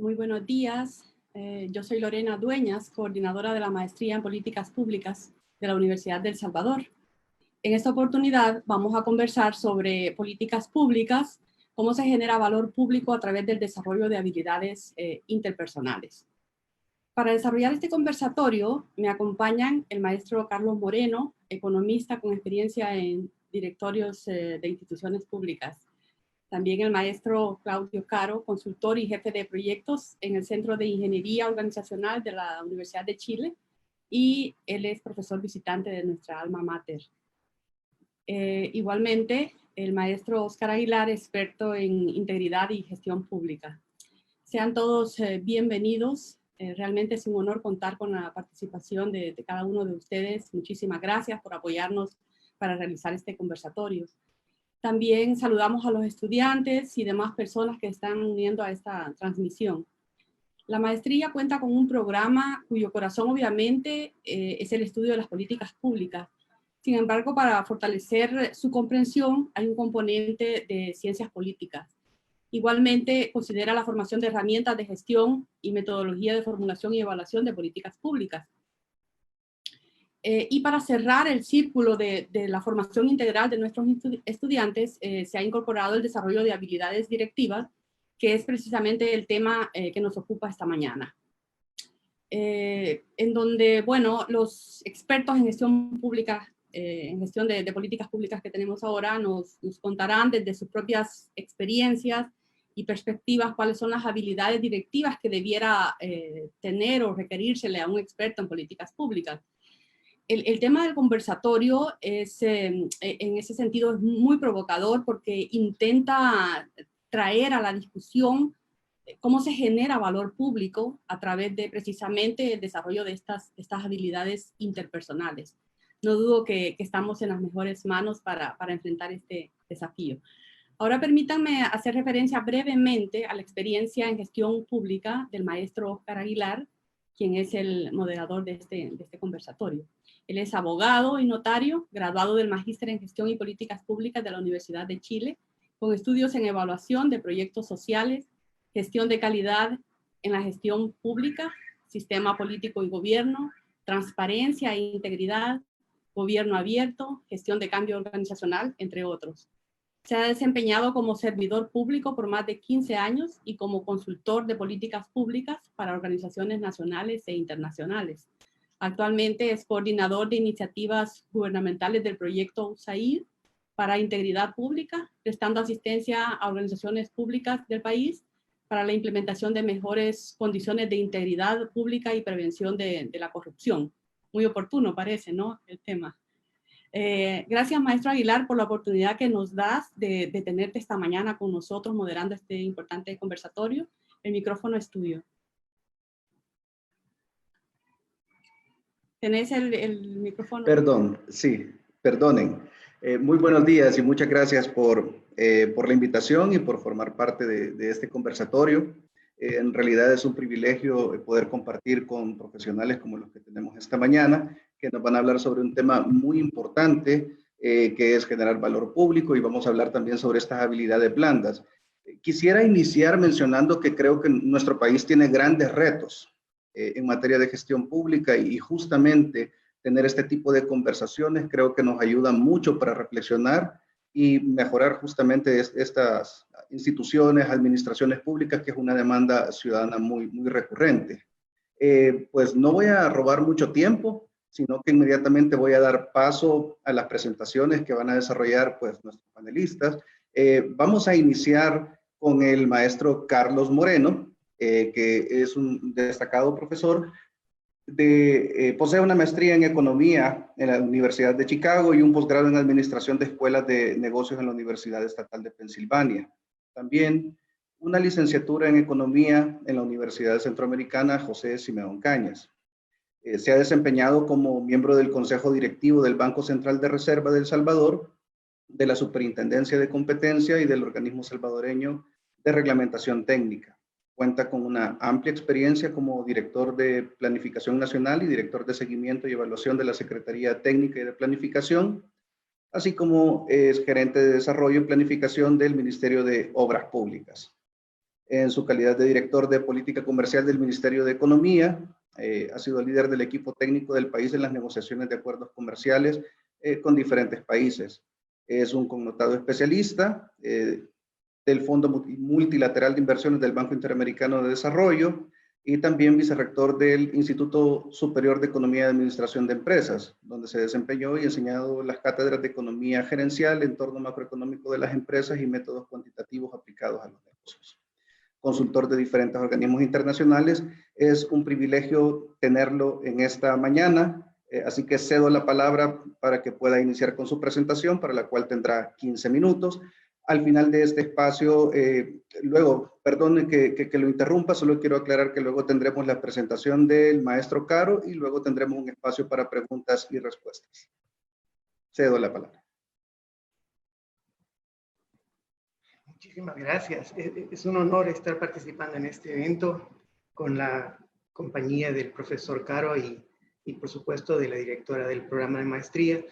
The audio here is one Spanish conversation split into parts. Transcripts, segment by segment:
Muy buenos días. Yo soy Lorena Dueñas, coordinadora de la Maestría en Políticas Públicas de la Universidad del Salvador. En esta oportunidad vamos a conversar sobre políticas públicas, cómo se genera valor público a través del desarrollo de habilidades interpersonales. Para desarrollar este conversatorio me acompañan el maestro Carlos Moreno, economista con experiencia en directorios de instituciones públicas. También el maestro Claudio Caro, consultor y jefe de proyectos en el Centro de Ingeniería Organizacional de la Universidad de Chile, y él es profesor visitante de nuestra alma mater. Igualmente, el maestro Oscar Aguilar, experto en integridad y gestión pública. Sean todos bienvenidos. Realmente es un honor contar con la participación de cada uno de ustedes. Muchísimas gracias por apoyarnos para realizar este conversatorio. También saludamos a los estudiantes y demás personas que están uniendo a esta transmisión. La maestría cuenta con un programa cuyo corazón obviamente es el estudio de las políticas públicas. Sin embargo, para fortalecer su comprensión hay un componente de ciencias políticas. Igualmente considera la formación de herramientas de gestión y metodología de formulación y evaluación de políticas públicas. Y para cerrar el círculo de la formación integral de nuestros estudiantes, se ha incorporado el desarrollo de habilidades directivas, que es precisamente el tema que nos ocupa esta mañana. En donde, bueno, los expertos en gestión pública, en gestión de políticas públicas que tenemos ahora, nos contarán desde sus propias experiencias y perspectivas cuáles son las habilidades directivas que debiera tener o requerírsele a un experto en políticas públicas. El tema del conversatorio es, en ese sentido, es muy provocador porque intenta traer a la discusión cómo se genera valor público a través de precisamente el desarrollo de estas habilidades interpersonales. No dudo que estamos en las mejores manos para enfrentar este desafío. Ahora permítanme hacer referencia brevemente a la experiencia en gestión pública del maestro Oscar Aguilar, quien es el moderador de este conversatorio. Él es abogado y notario, graduado del Magíster en Gestión y Políticas Públicas de la Universidad de Chile, con estudios en evaluación de proyectos sociales, gestión de calidad en la gestión pública, sistema político y gobierno, transparencia e integridad, gobierno abierto, gestión de cambio organizacional, entre otros. Se ha desempeñado como servidor público por más de 15 años y como consultor de políticas públicas para organizaciones nacionales e internacionales. Actualmente es coordinador de iniciativas gubernamentales del proyecto USAID para integridad pública, prestando asistencia a organizaciones públicas del país para la implementación de mejores condiciones de integridad pública y prevención de la corrupción. Muy oportuno parece, ¿no? El tema. Gracias, maestro Aguilar, por la oportunidad que nos das de tenerte esta mañana con nosotros moderando este importante conversatorio. El micrófono es tuyo. ¿Tenés el micrófono? Perdón, sí, perdonen. Muy buenos días y muchas gracias por la invitación y por formar parte de este conversatorio. En realidad es un privilegio poder compartir con profesionales como los que tenemos esta mañana, que nos van a hablar sobre un tema muy importante, que es generar valor público, y vamos a hablar también sobre estas habilidades blandas. Quisiera iniciar mencionando que creo que nuestro país tiene grandes retos en materia de gestión pública, y justamente tener este tipo de conversaciones creo que nos ayuda mucho para reflexionar y mejorar justamente estas instituciones, administraciones públicas, que es una demanda ciudadana muy recurrente. Pues no voy a robar mucho tiempo, sino que inmediatamente voy a dar paso a las presentaciones que van a desarrollar pues nuestros panelistas. Vamos a iniciar con el maestro Carlos Moreno, que es un destacado profesor, posee una maestría en economía en la Universidad de Chicago y un posgrado en administración de escuelas de negocios en la Universidad Estatal de Pensilvania. También una licenciatura en economía en la Universidad Centroamericana José Simeón Cañas. Se ha desempeñado como miembro del Consejo Directivo del Banco Central de Reserva de El Salvador, de la Superintendencia de Competencia y del Organismo Salvadoreño de Reglamentación Técnica. Cuenta con una amplia experiencia como director de Planificación Nacional y director de Seguimiento y Evaluación de la Secretaría Técnica y de Planificación, así como es gerente de Desarrollo y Planificación del Ministerio de Obras Públicas. En su calidad de director de política comercial del Ministerio de Economía, ha sido líder del equipo técnico del país en las negociaciones de acuerdos comerciales con diferentes países. Es un connotado especialista del Fondo Multilateral de Inversiones del Banco Interamericano de Desarrollo y también vicerrector del Instituto Superior de Economía y Administración de Empresas, donde se desempeñó y enseñado las cátedras de Economía Gerencial, Entorno Macroeconómico de las Empresas y Métodos Cuantitativos aplicados a los negocios. Consultor de diferentes organismos internacionales. Es un privilegio tenerlo en esta mañana, así que cedo la palabra para que pueda iniciar con su presentación, para la cual tendrá 15 minutos. Al final de este espacio, luego, perdone que lo interrumpa, solo quiero aclarar que luego tendremos la presentación del maestro Caro y luego tendremos un espacio para preguntas y respuestas. Cedo la palabra. Muchísimas gracias. Es un honor estar participando en este evento con la compañía del profesor Caro y por supuesto de la directora del programa de maestría.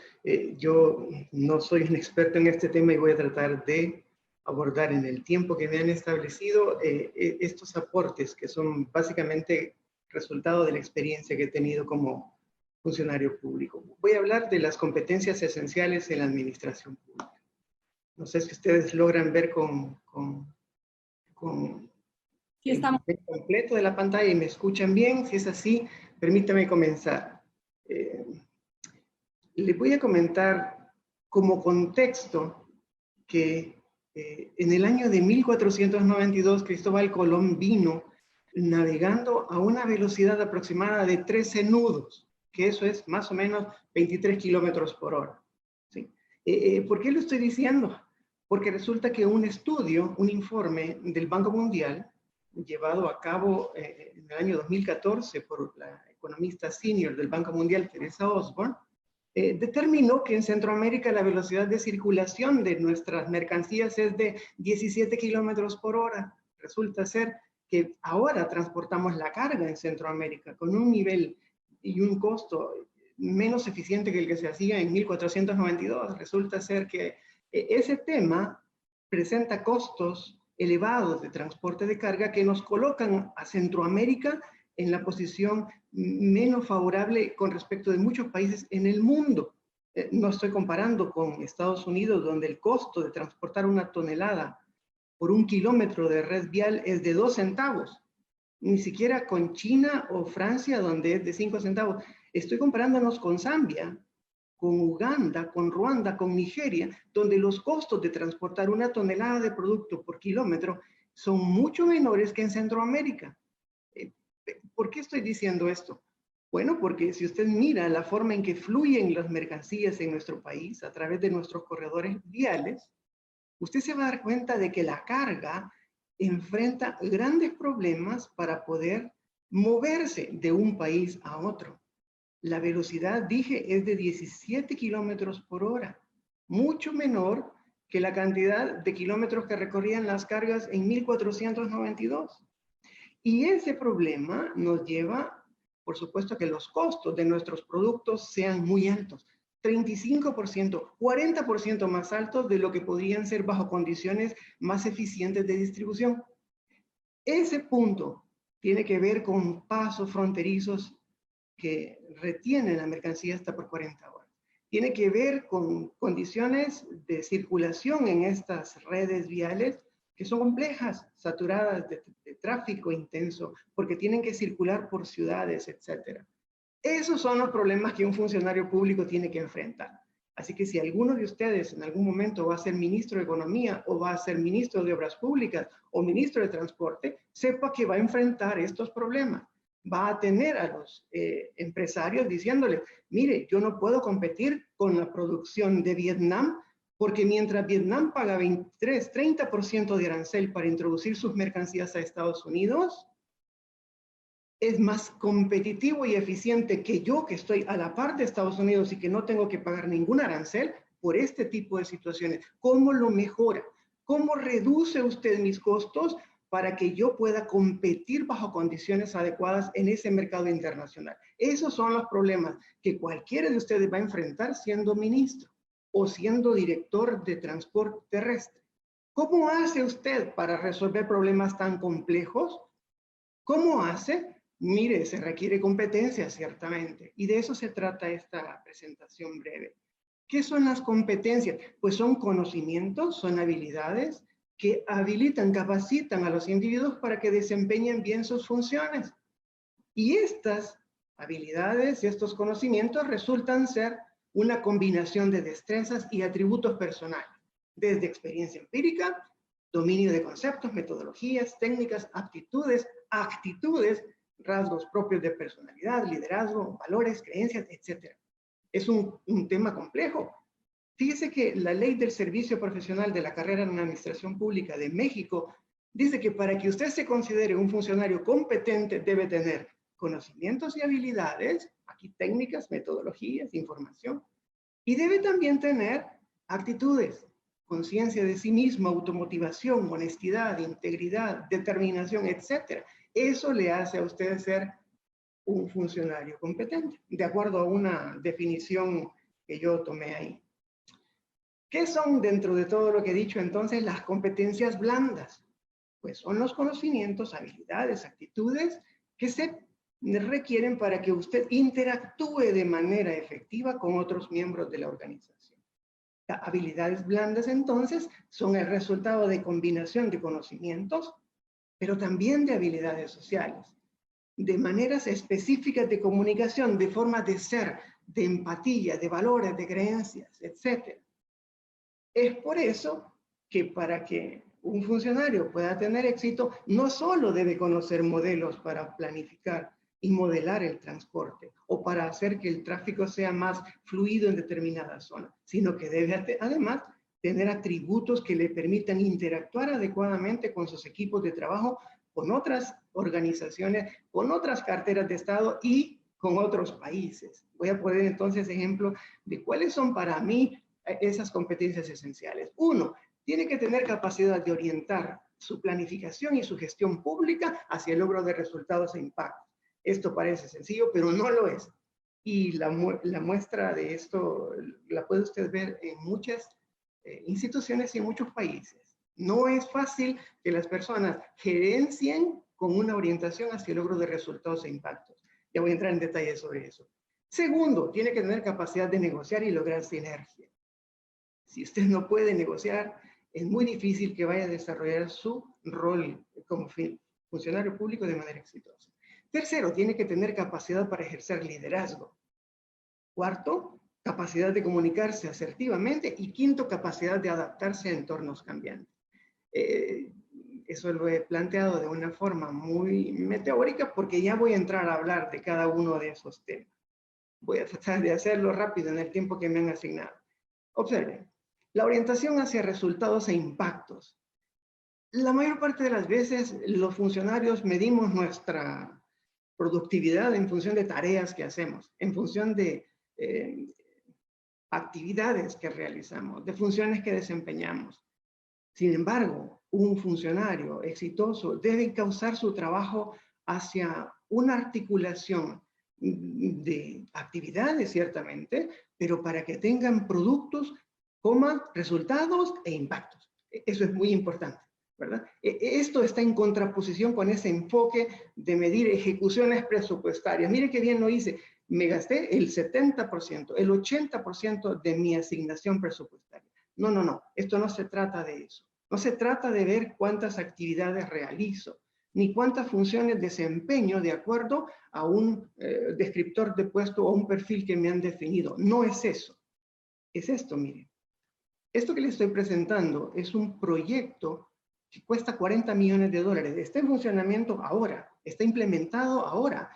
Yo no soy un experto en este tema y voy a tratar de abordar en el tiempo que me han establecido estos aportes que son básicamente resultado de la experiencia que he tenido como funcionario público. Voy a hablar de las competencias esenciales en la administración pública. No sé si ustedes logran ver Sí, estamos. el completo de la pantalla y me escuchan bien. Si es así, permítame comenzar. Les voy a comentar como contexto que en el año de 1492 Cristóbal Colón vino navegando a una velocidad aproximada de 13 nudos, que eso es más o menos 23 kilómetros por hora. ¿Sí? ¿Por qué lo estoy diciendo? Porque resulta que un estudio, un informe del Banco Mundial, llevado a cabo en el año 2014 por la economista senior del Banco Mundial, Teresa Osborne, determinó que en Centroamérica la velocidad de circulación de nuestras mercancías es de 17 kilómetros por hora. Resulta ser que ahora transportamos la carga en Centroamérica con un nivel y un costo menos eficiente que el que se hacía en 1492. Resulta ser que ese tema presenta costos elevados de transporte de carga que nos colocan a Centroamérica en la posición menos favorable con respecto de muchos países en el mundo. No estoy comparando con Estados Unidos, donde el costo de transportar una tonelada por un kilómetro de red vial es de 2 centavos. Ni siquiera con China o Francia, donde es de 5 centavos. Estoy comparándonos con Zambia, con Uganda, con Ruanda, con Nigeria, donde los costos de transportar una tonelada de producto por kilómetro son mucho menores que en Centroamérica. ¿Por qué estoy diciendo esto? Bueno, porque si usted mira la forma en que fluyen las mercancías en nuestro país a través de nuestros corredores viales, usted se va a dar cuenta de que la carga enfrenta grandes problemas para poder moverse de un país a otro. La velocidad, dije, es de 17 kilómetros por hora, mucho menor que la cantidad de kilómetros que recorrían las cargas en 1492. Y ese problema nos lleva, por supuesto, a que los costos de nuestros productos sean muy altos, 35%, 40% más altos de lo que podrían ser bajo condiciones más eficientes de distribución. Ese punto tiene que ver con pasos fronterizos que retienen la mercancía hasta por 40 horas. Tiene que ver con condiciones de circulación en estas redes viales que son complejas, saturadas de tráfico intenso, porque tienen que circular por ciudades, etc. Esos son los problemas que un funcionario público tiene que enfrentar. Así que si alguno de ustedes en algún momento va a ser ministro de Economía o va a ser ministro de Obras Públicas o ministro de Transporte, sepa que va a enfrentar estos problemas. Va a tener a los empresarios diciéndoles, mire, yo no puedo competir con la producción de Vietnam porque mientras Vietnam paga 23, 30% de arancel para introducir sus mercancías a Estados Unidos, es más competitivo y eficiente que yo, que estoy a la par de Estados Unidos y que no tengo que pagar ningún arancel por este tipo de situaciones. ¿Cómo lo mejora? ¿Cómo reduce usted mis costos para que yo pueda competir bajo condiciones adecuadas en ese mercado internacional? Esos son los problemas que cualquiera de ustedes va a enfrentar siendo ministro o siendo director de transporte terrestre. ¿Cómo hace usted para resolver problemas tan complejos? ¿Cómo hace? Mire, se requiere competencia, ciertamente, y de eso se trata esta presentación breve. ¿Qué son las competencias? Pues son conocimientos, son habilidades que habilitan, capacitan a los individuos para que desempeñen bien sus funciones. Y estas habilidades y estos conocimientos resultan ser una combinación de destrezas y atributos personales, desde experiencia empírica, dominio de conceptos, metodologías, técnicas, aptitudes, actitudes, rasgos propios de personalidad, liderazgo, valores, creencias, etc. Es un tema complejo. Fíjese que la ley del servicio profesional de la carrera en Administración Pública de México dice que para que usted se considere un funcionario competente debe tener conocimientos y habilidades, aquí técnicas, metodologías, información, y debe también tener actitudes, conciencia de sí mismo, automotivación, honestidad, integridad, determinación, etc. Eso le hace a usted ser un funcionario competente, de acuerdo a una definición que yo tomé ahí. ¿Qué son, dentro de todo lo que he dicho entonces, las competencias blandas? Pues son los conocimientos, habilidades, actitudes que se requieren para que usted interactúe de manera efectiva con otros miembros de la organización. Las habilidades blandas, entonces, son el resultado de combinación de conocimientos, pero también de habilidades sociales, de maneras específicas de comunicación, de forma de ser, de empatía, de valores, de creencias, etc. Es por eso que para que un funcionario pueda tener éxito, no solo debe conocer modelos para planificar y modelar el transporte o para hacer que el tráfico sea más fluido en determinada zona, sino que debe además tener atributos que le permitan interactuar adecuadamente con sus equipos de trabajo, con otras organizaciones, con otras carteras de Estado y con otros países. Voy a poner entonces ejemplo de cuáles son para mí esas competencias esenciales. Uno, tiene que tener capacidad de orientar su planificación y su gestión pública hacia el logro de resultados e impactos. Esto parece sencillo, pero no lo es. Y la muestra de esto la puede usted ver en muchas instituciones y en muchos países. No es fácil que las personas gerencien con una orientación hacia el logro de resultados e impactos. Ya voy a entrar en detalle sobre eso. Segundo, tiene que tener capacidad de negociar y lograr sinergia. Si usted no puede negociar, es muy difícil que vaya a desarrollar su rol como funcionario público de manera exitosa. Tercero, tiene que tener capacidad para ejercer liderazgo. Cuarto, capacidad de comunicarse asertivamente. Y quinto, capacidad de adaptarse a entornos cambiantes. Eso lo he planteado de una forma muy meteórica porque ya voy a entrar a hablar de cada uno de esos temas. Voy a tratar de hacerlo rápido en el tiempo que me han asignado. Observen, la orientación hacia resultados e impactos. La mayor parte de las veces los funcionarios medimos nuestra productividad en función de tareas que hacemos, en función de actividades que realizamos, de funciones que desempeñamos. Sin embargo, un funcionario exitoso debe causar su trabajo hacia una articulación de actividades, ciertamente, pero para que tengan productos, resultados e impactos. Eso es muy importante, ¿verdad? Esto está en contraposición con ese enfoque de medir ejecuciones presupuestarias. Mire qué bien lo hice. Me gasté el 70%, el 80% de mi asignación presupuestaria. No, no, no. Esto no se trata de eso. No se trata de ver cuántas actividades realizo, ni cuántas funciones desempeño de acuerdo a un descriptor de puesto o un perfil que me han definido. No es eso. Es esto, miren. Esto que les estoy presentando es un proyecto que cuesta $40 millones. Está en funcionamiento ahora, está implementado ahora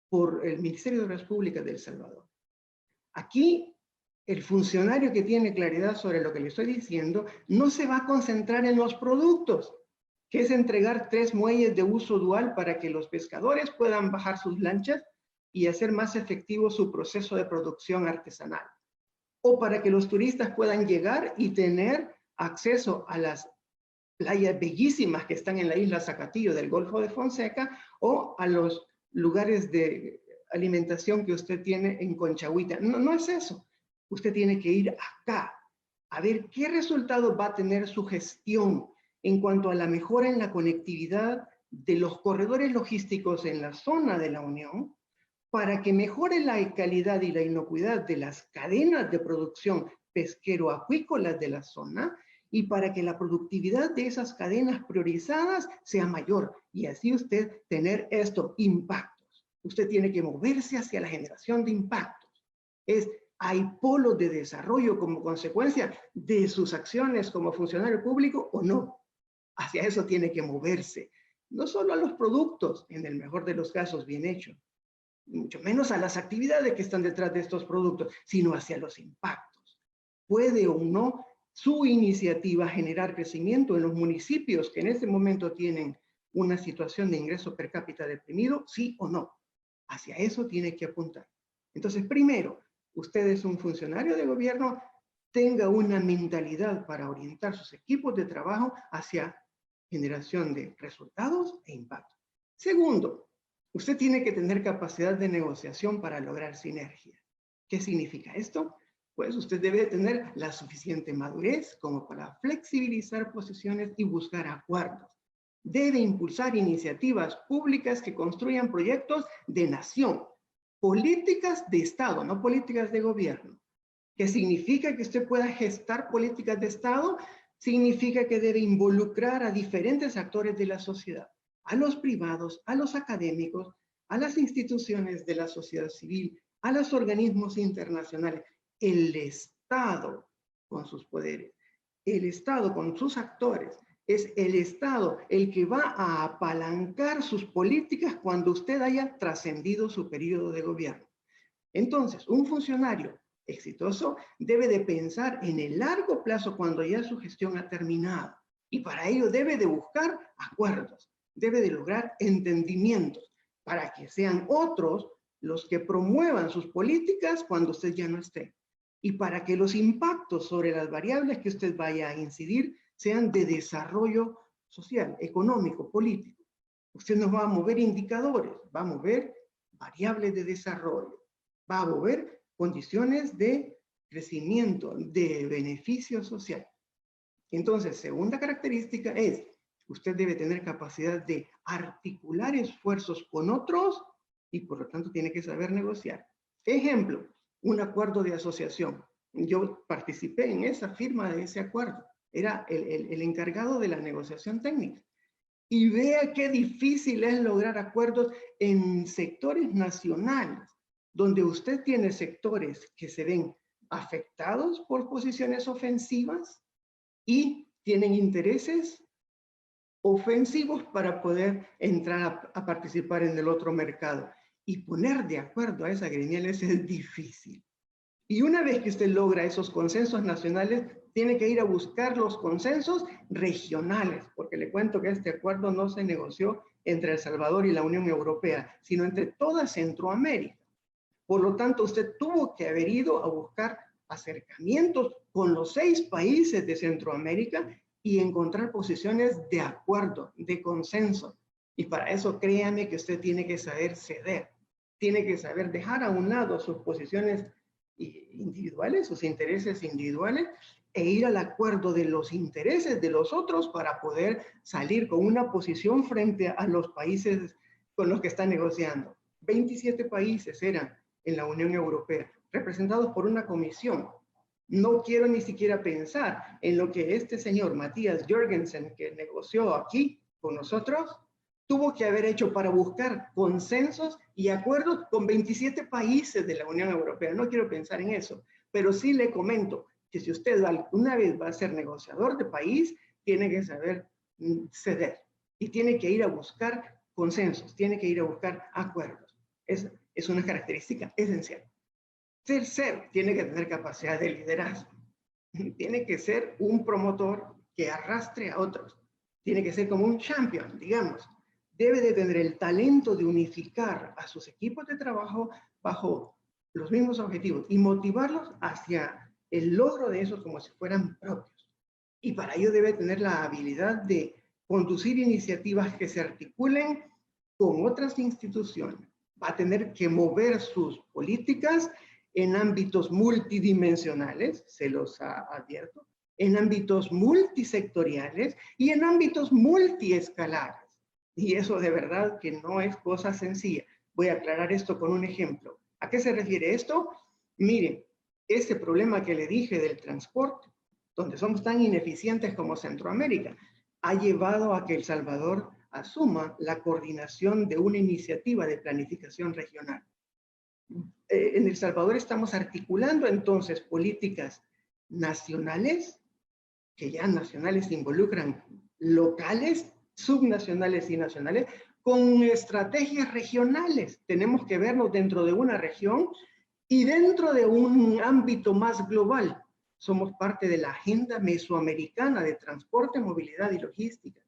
por el Ministerio de Obras Públicas de El Salvador. Aquí, el funcionario que tiene claridad sobre lo que le estoy diciendo no se va a concentrar en los productos, que es entregar 3 muelles de uso dual para que los pescadores puedan bajar sus lanchas y hacer más efectivo su proceso de producción artesanal. O para que los turistas puedan llegar y tener acceso a las playas bellísimas que están en la isla Zacatillo del Golfo de Fonseca o a los lugares de alimentación que usted tiene en Conchahuita. No, no es eso. Usted tiene que ir acá a ver qué resultados va a tener su gestión en cuanto a la mejora en la conectividad de los corredores logísticos en la zona de la Unión, para que mejore la calidad y la inocuidad de las cadenas de producción pesquero-acuícolas de la zona, y para que la productividad de esas cadenas priorizadas sea mayor, y así usted tener estos impactos. Usted tiene que moverse hacia la generación de impactos. ¿Hay polos de desarrollo como consecuencia de sus acciones como funcionario público o no? Hacia eso tiene que moverse. No solo a los productos, en el mejor de los casos, bien hechos, mucho menos a las actividades que están detrás de estos productos, sino hacia los impactos. ¿Puede o no su iniciativa generar crecimiento en los municipios que en este momento tienen una situación de ingreso per cápita deprimido? ¿Sí o no? Hacia eso tiene que apuntar. Entonces, primero, usted es un funcionario de gobierno, tenga una mentalidad para orientar sus equipos de trabajo hacia generación de resultados e impacto. Segundo, usted tiene que tener capacidad de negociación para lograr sinergia. ¿Qué significa esto? Pues usted debe tener la suficiente madurez como para flexibilizar posiciones y buscar acuerdos. Debe impulsar iniciativas públicas que construyan proyectos de nación, políticas de Estado, no políticas de gobierno. ¿Qué significa que usted pueda gestar políticas de Estado? Significa que debe involucrar a diferentes actores de la sociedad, a los privados, a los académicos, a las instituciones de la sociedad civil, a los organismos internacionales, el Estado con sus poderes, el Estado con sus actores. Es el Estado el que va a apalancar sus políticas cuando usted haya trascendido su periodo de gobierno. Entonces, un funcionario exitoso debe de pensar en el largo plazo cuando ya su gestión ha terminado. Y para ello debe de buscar acuerdos, debe de lograr entendimientos para que sean otros los que promuevan sus políticas cuando usted ya no esté. Y para que los impactos sobre las variables que usted vaya a incidir sean de desarrollo social, económico, político. Usted no va a mover indicadores, va a mover variables de desarrollo, va a mover condiciones de crecimiento, de beneficio social. Entonces, segunda característica es, usted debe tener capacidad de articular esfuerzos con otros y por lo tanto tiene que saber negociar. Ejemplo, un acuerdo de asociación. Yo participé en esa firma de ese acuerdo. Era el encargado de la negociación técnica. Y vea qué difícil es lograr acuerdos en sectores nacionales, donde usted tiene sectores que se ven afectados por posiciones ofensivas y tienen intereses ofensivos para poder entrar a participar en el otro mercado. Y poner de acuerdo a esas gremiales es difícil. Y una vez que usted logra esos consensos nacionales, tiene que ir a buscar los consensos regionales, porque le cuento que este acuerdo no se negoció entre El Salvador y la Unión Europea, sino entre toda Centroamérica. Por lo tanto, usted tuvo que haber ido a buscar acercamientos con los 6 países de Centroamérica y encontrar posiciones de acuerdo, de consenso. Y para eso, créame que usted tiene que saber ceder, tiene que saber dejar a un lado sus posiciones individuales, sus intereses individuales, e ir al acuerdo de los intereses de los otros para poder salir con una posición frente a los países con los que está negociando. 27 países eran en la Unión Europea, representados por una comisión. No quiero ni siquiera pensar en lo que este señor Matías Jorgensen, que negoció aquí con nosotros, tuvo que haber hecho para buscar consensos y acuerdos con 27 países de la Unión Europea. No quiero pensar en eso, pero sí le comento que si usted alguna vez va a ser negociador de país, tiene que saber ceder y tiene que ir a buscar consensos, tiene que ir a buscar acuerdos. Es una característica esencial. Tercero, tiene que tener capacidad de liderazgo. Tiene que ser un promotor que arrastre a otros. Tiene que ser como un champion, digamos. Debe de tener el talento de unificar a sus equipos de trabajo bajo los mismos objetivos y motivarlos hacia el logro de esos como si fueran propios. Y para ello debe tener la habilidad de conducir iniciativas que se articulen con otras instituciones. Va a tener que mover sus políticas en ámbitos multidimensionales, se los advierto, en ámbitos multisectoriales y en ámbitos multiescalares. Y eso de verdad que no es cosa sencilla. Voy a aclarar esto con un ejemplo. ¿A qué se refiere esto? Miren, este problema que le dije del transporte, donde somos tan ineficientes como Centroamérica, ha llevado a que El Salvador asuma la coordinación de una iniciativa de planificación regional. En El Salvador estamos articulando entonces políticas nacionales, que ya nacionales involucran locales, subnacionales y nacionales, con estrategias regionales. Tenemos que vernos dentro de una región y dentro de un ámbito más global. Somos parte de la agenda mesoamericana de transporte, movilidad y logística.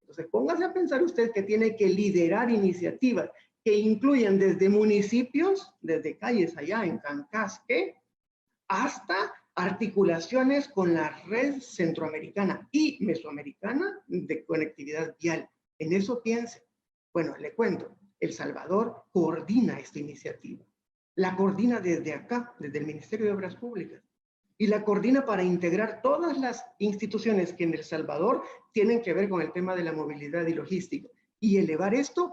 Entonces, póngase a pensar usted que tiene que liderar iniciativas que incluyan desde municipios, desde calles allá en Cancasque, hasta articulaciones con la red centroamericana y mesoamericana de conectividad vial. En eso piense. Bueno, le cuento, El Salvador coordina esta iniciativa. La coordina desde acá, desde el Ministerio de Obras Públicas. Y la coordina para integrar todas las instituciones que en El Salvador tienen que ver con el tema de la movilidad y logística. Y elevar esto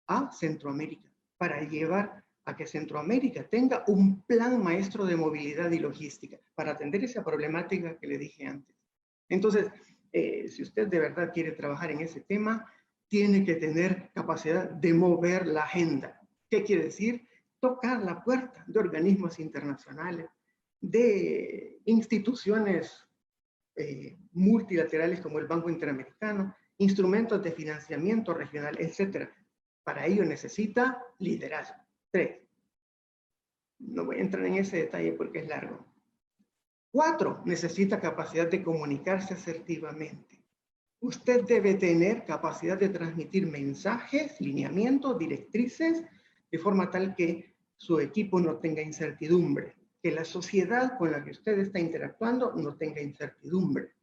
a Centroamérica, para llevar a que Centroamérica tenga un plan maestro de movilidad y logística, para atender esa problemática que le dije antes. Entonces, si usted de verdad quiere trabajar en ese tema, tiene que tener capacidad de mover la agenda. ¿Qué quiere decir? Tocar la puerta de organismos internacionales, de instituciones multilaterales como el Banco Interamericano, instrumentos de financiamiento regional, etc. Para ello necesita liderazgo. 3. No voy a entrar en ese detalle porque es largo. 4. Necesita capacidad de comunicarse asertivamente. Usted debe tener capacidad de transmitir mensajes, lineamientos, directrices, de forma tal que su equipo no tenga incertidumbre, que la sociedad con la que usted está interactuando no tenga incertidumbre.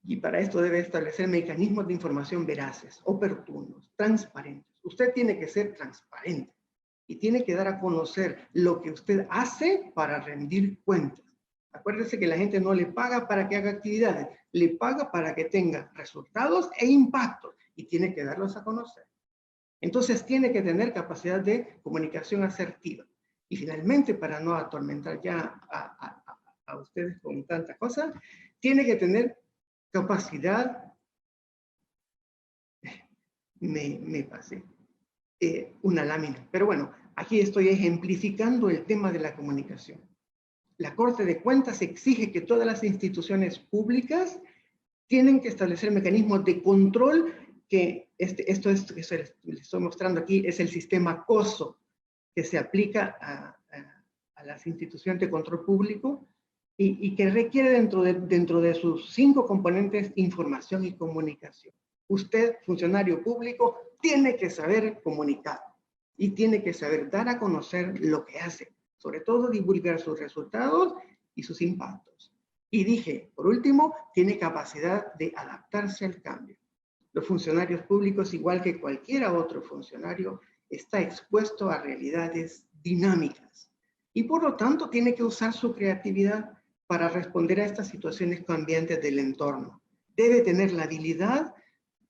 Y para esto debe establecer mecanismos de información veraces, oportunos, transparentes. Usted tiene que ser transparente y tiene que dar a conocer lo que usted hace para rendir cuentas. Acuérdese que la gente no le paga para que haga actividades, le paga para que tenga resultados e impactos y tiene que darlos a conocer. Entonces tiene que tener capacidad de comunicación asertiva. Y finalmente, para no atormentar ya a ustedes con tanta cosa, tiene que tener capacidad, me pasé, una lámina. Pero bueno, aquí estoy ejemplificando el tema de la comunicación. La Corte de Cuentas exige que todas las instituciones públicas tienen que establecer mecanismos de control, que esto es que les estoy mostrando aquí, es el sistema COSO, que se aplica a las instituciones de control público y que requiere dentro de sus 5 componentes información y comunicación. Usted, funcionario público, tiene que saber comunicar y tiene que saber dar a conocer lo que hace, sobre todo divulgar sus resultados y sus impactos. Y dije, por último, tiene capacidad de adaptarse al cambio. Los funcionarios públicos, igual que cualquier otro funcionario, está expuesto a realidades dinámicas y por lo tanto tiene que usar su creatividad para responder a estas situaciones cambiantes del entorno. Debe tener la habilidad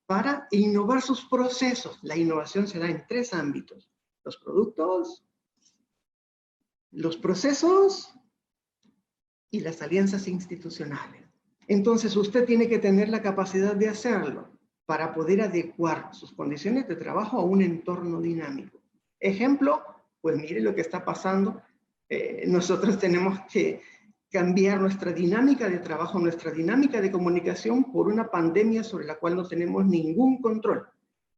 para innovar sus procesos. La innovación se da en 3 ámbitos: los productos, los procesos y las alianzas institucionales. Entonces usted tiene que tener la capacidad de hacerlo para poder adecuar sus condiciones de trabajo a un entorno dinámico. Ejemplo, pues mire lo que está pasando. Nosotros tenemos que cambiar nuestra dinámica de trabajo, nuestra dinámica de comunicación por una pandemia sobre la cual no tenemos ningún control.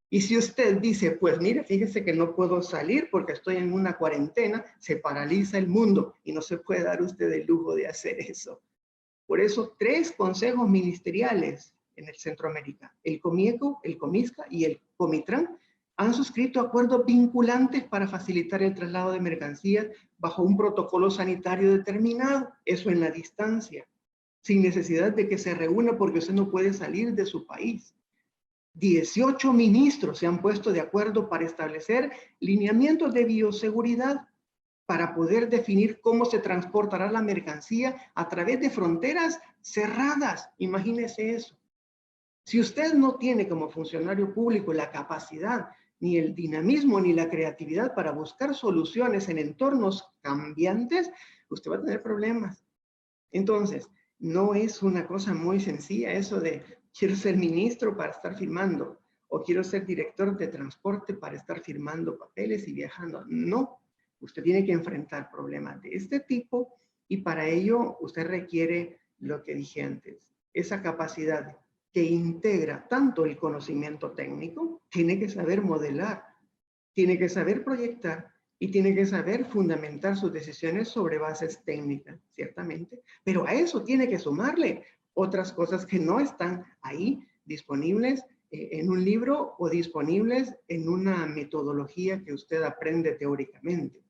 Y si usted dice, pues mire, fíjese que no puedo salir porque estoy en una cuarentena, se paraliza el mundo y no se puede dar usted el lujo de hacer eso. Por eso 3 consejos ministeriales en el Centroamérica, el COMIECO, el COMISCA y el COMITRAN, han suscrito acuerdos vinculantes para facilitar el traslado de mercancías bajo un protocolo sanitario determinado, eso en la distancia, sin necesidad de que se reúna porque usted no puede salir de su país. 18 ministros se han puesto de acuerdo para establecer lineamientos de bioseguridad para poder definir cómo se transportará la mercancía a través de fronteras cerradas. Imagínese eso. Si usted no tiene como funcionario público la capacidad, ni el dinamismo, ni la creatividad para buscar soluciones en entornos cambiantes, usted va a tener problemas. Entonces, no es una cosa muy sencilla eso de quiero ser ministro para estar firmando o quiero ser director de transporte para estar firmando papeles y viajando. No, usted tiene que enfrentar problemas de este tipo y para ello usted requiere lo que dije antes, esa capacidad que integra tanto el conocimiento técnico, tiene que saber modelar, tiene que saber proyectar y tiene que saber fundamentar sus decisiones sobre bases técnicas, ciertamente. Pero a eso tiene que sumarle otras cosas que no están ahí disponibles en un libro o disponibles en una metodología que usted aprende teóricamente.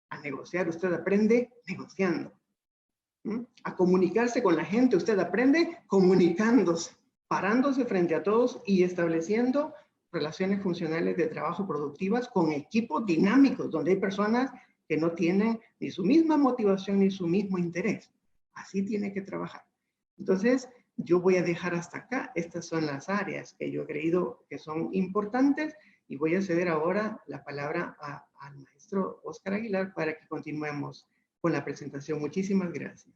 A negociar, usted aprende negociando. A comunicarse con la gente, usted aprende comunicándose, parándose frente a todos y estableciendo relaciones funcionales de trabajo productivas con equipos dinámicos, donde hay personas que no tienen ni su misma motivación ni su mismo interés. Así tiene que trabajar. Entonces, yo voy a dejar hasta acá. Estas son las áreas que yo he creído que son importantes y voy a ceder ahora la palabra al maestro Óscar Aguilar para que continuemos con la presentación. Muchísimas gracias.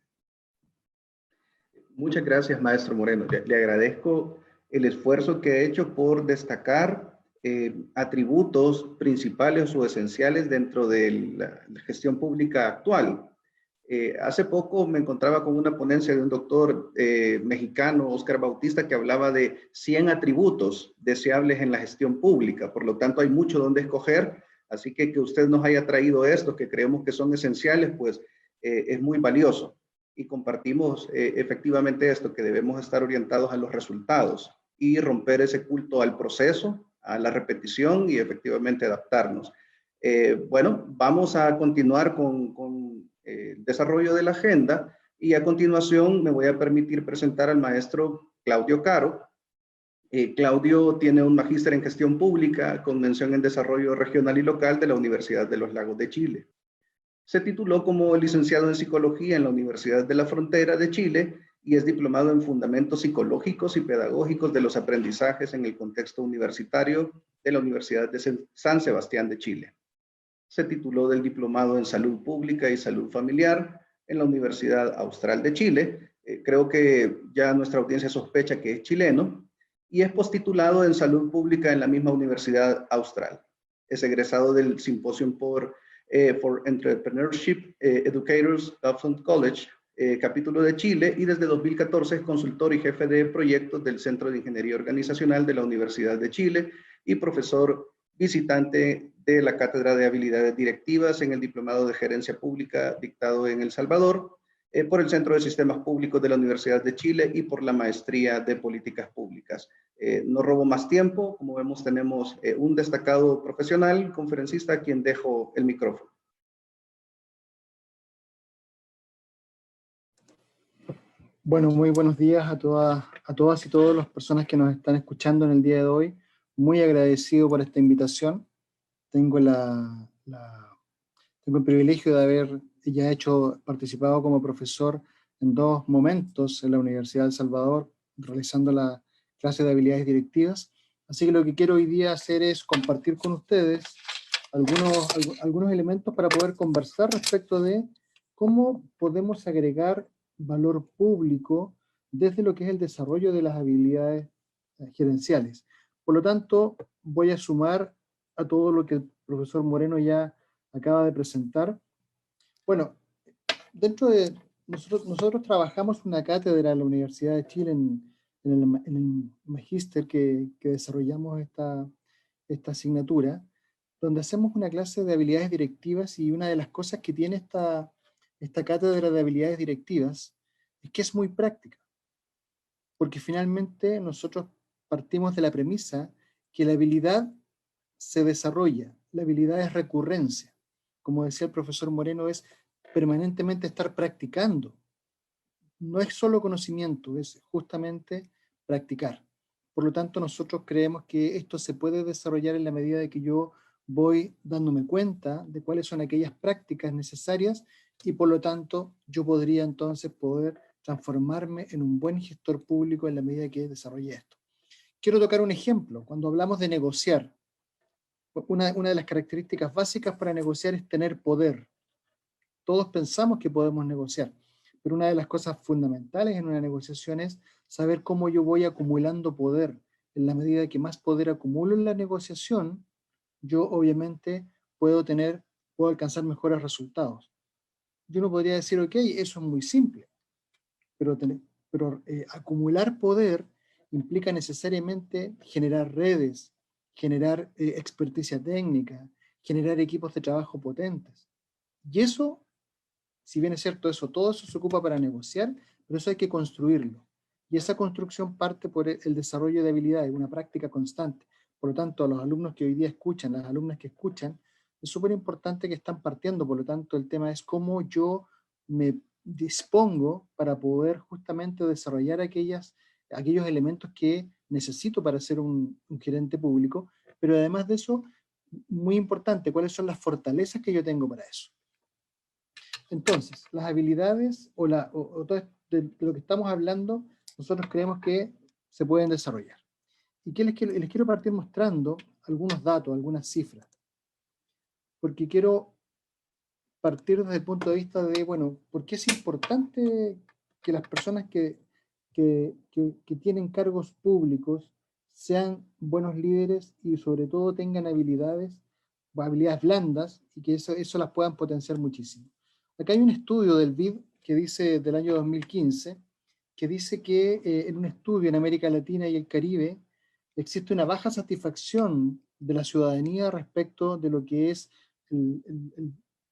Muchas gracias, maestro Moreno. Le agradezco el esfuerzo que ha hecho por destacar atributos principales o esenciales dentro de la gestión pública actual. Hace poco me encontraba con una ponencia de un doctor mexicano, Óscar Bautista, que hablaba de 100 atributos deseables en la gestión pública. Por lo tanto, hay mucho donde escoger. Así que usted nos haya traído estos que creemos que son esenciales, pues es muy valioso. Y compartimos efectivamente esto, que debemos estar orientados a los resultados y romper ese culto al proceso, a la repetición y efectivamente adaptarnos. Bueno, vamos a continuar con el desarrollo de la agenda y a continuación me voy a permitir presentar al maestro Claudio Caro. Claudio tiene un magíster en gestión pública con mención en desarrollo regional y local de la Universidad de los Lagos de Chile. Se tituló como licenciado en Psicología en la Universidad de la Frontera de Chile y es diplomado en Fundamentos Psicológicos y Pedagógicos de los Aprendizajes en el Contexto Universitario de la Universidad de San Sebastián de Chile. Se tituló del Diplomado en Salud Pública y Salud Familiar en la Universidad Austral de Chile. Creo que ya nuestra audiencia sospecha que es chileno y es postitulado en Salud Pública en la misma Universidad Austral. Es egresado del Simposium for Entrepreneurship Educators Upson College, capítulo de Chile, y desde 2014 es consultor y jefe de proyectos del Centro de Ingeniería Organizacional de la Universidad de Chile y profesor visitante de la Cátedra de Habilidades Directivas en el Diplomado de Gerencia Pública dictado en El Salvador, por el Centro de Sistemas Públicos de la Universidad de Chile y por la Maestría de Políticas Públicas. No robo más tiempo, como vemos tenemos un destacado profesional, conferencista, a quien dejo el micrófono. Bueno, muy buenos días a todas y todas las personas que nos están escuchando en el día de hoy. Muy agradecido por esta invitación. Tengo tengo el privilegio de haber ya participado como profesor en 2 momentos en la Universidad de El Salvador, realizando la clase de habilidades directivas. Así que lo que quiero hoy día hacer es compartir con ustedes algunos elementos para poder conversar respecto de cómo podemos agregar valor público desde lo que es el desarrollo de las habilidades gerenciales. Por lo tanto, voy a sumar a todo lo que el profesor Moreno ya acaba de presentar. Bueno, dentro de nosotros trabajamos una cátedra en la Universidad de Chile en el magíster que desarrollamos esta asignatura, donde hacemos una clase de habilidades directivas, y una de las cosas que tiene esta cátedra de habilidades directivas es que es muy práctica, porque finalmente nosotros partimos de la premisa que la habilidad se desarrolla, la habilidad es recurrencia. Como decía el profesor Moreno, es permanentemente estar practicando. No es solo conocimiento, es justamente practicar. Por lo tanto, nosotros creemos que esto se puede desarrollar en la medida de que yo voy dándome cuenta de cuáles son aquellas prácticas necesarias y por lo tanto yo podría entonces poder transformarme en un buen gestor público en la medida que desarrolle esto. Quiero tocar un ejemplo. Cuando hablamos de negociar, una de las características básicas para negociar es tener poder. Todos pensamos que podemos negociar, pero una de las cosas fundamentales en una negociación es saber cómo yo voy acumulando poder. En la medida que más poder acumulo en la negociación, yo obviamente puedo alcanzar mejores resultados. Yo no podría decir, ok, eso es muy simple, pero acumular poder implica necesariamente generar redes, generar experticia técnica, generar equipos de trabajo potentes. Y eso, si bien es cierto, todo eso se ocupa para negociar, pero eso hay que construirlo. Y esa construcción parte por el desarrollo de habilidades, una práctica constante. Por lo tanto, a los alumnos que hoy día escuchan, las alumnas que escuchan, es súper importante que están partiendo. Por lo tanto, el tema es cómo yo me dispongo para poder justamente desarrollar aquellos elementos que necesito para ser un gerente público, pero además de eso, muy importante, cuáles son las fortalezas que yo tengo para eso. Entonces, las habilidades o todo de lo que estamos hablando, nosotros creemos que se pueden desarrollar. ¿Y qué les quiero partir mostrando? Algunos datos, algunas cifras. Porque quiero partir desde el punto de vista de, bueno, ¿por qué es importante que las personas que tienen cargos públicos sean buenos líderes y sobre todo tengan habilidades blandas y que eso las puedan potenciar muchísimo? Acá hay un estudio del BID que dice, del año 2015, que dice que en un estudio en América Latina y el Caribe existe una baja satisfacción de la ciudadanía respecto de lo que es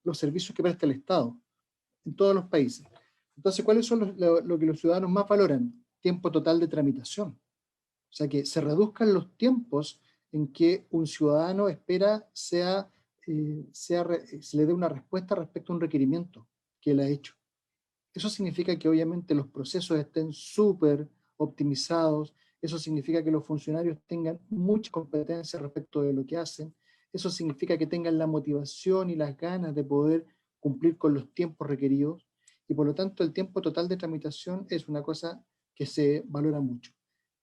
los servicios que presta el Estado en todos los países. Entonces, ¿cuáles son lo que los ciudadanos más valoran? Tiempo total de tramitación. O sea, que se reduzcan los tiempos en que un ciudadano espera se le dé una respuesta respecto a un requerimiento que él ha hecho. Eso significa que obviamente los procesos estén súper optimizados, eso significa que los funcionarios tengan mucha competencia respecto de lo que hacen, eso significa que tengan la motivación y las ganas de poder cumplir con los tiempos requeridos, y por lo tanto el tiempo total de tramitación es una cosa que se valora mucho.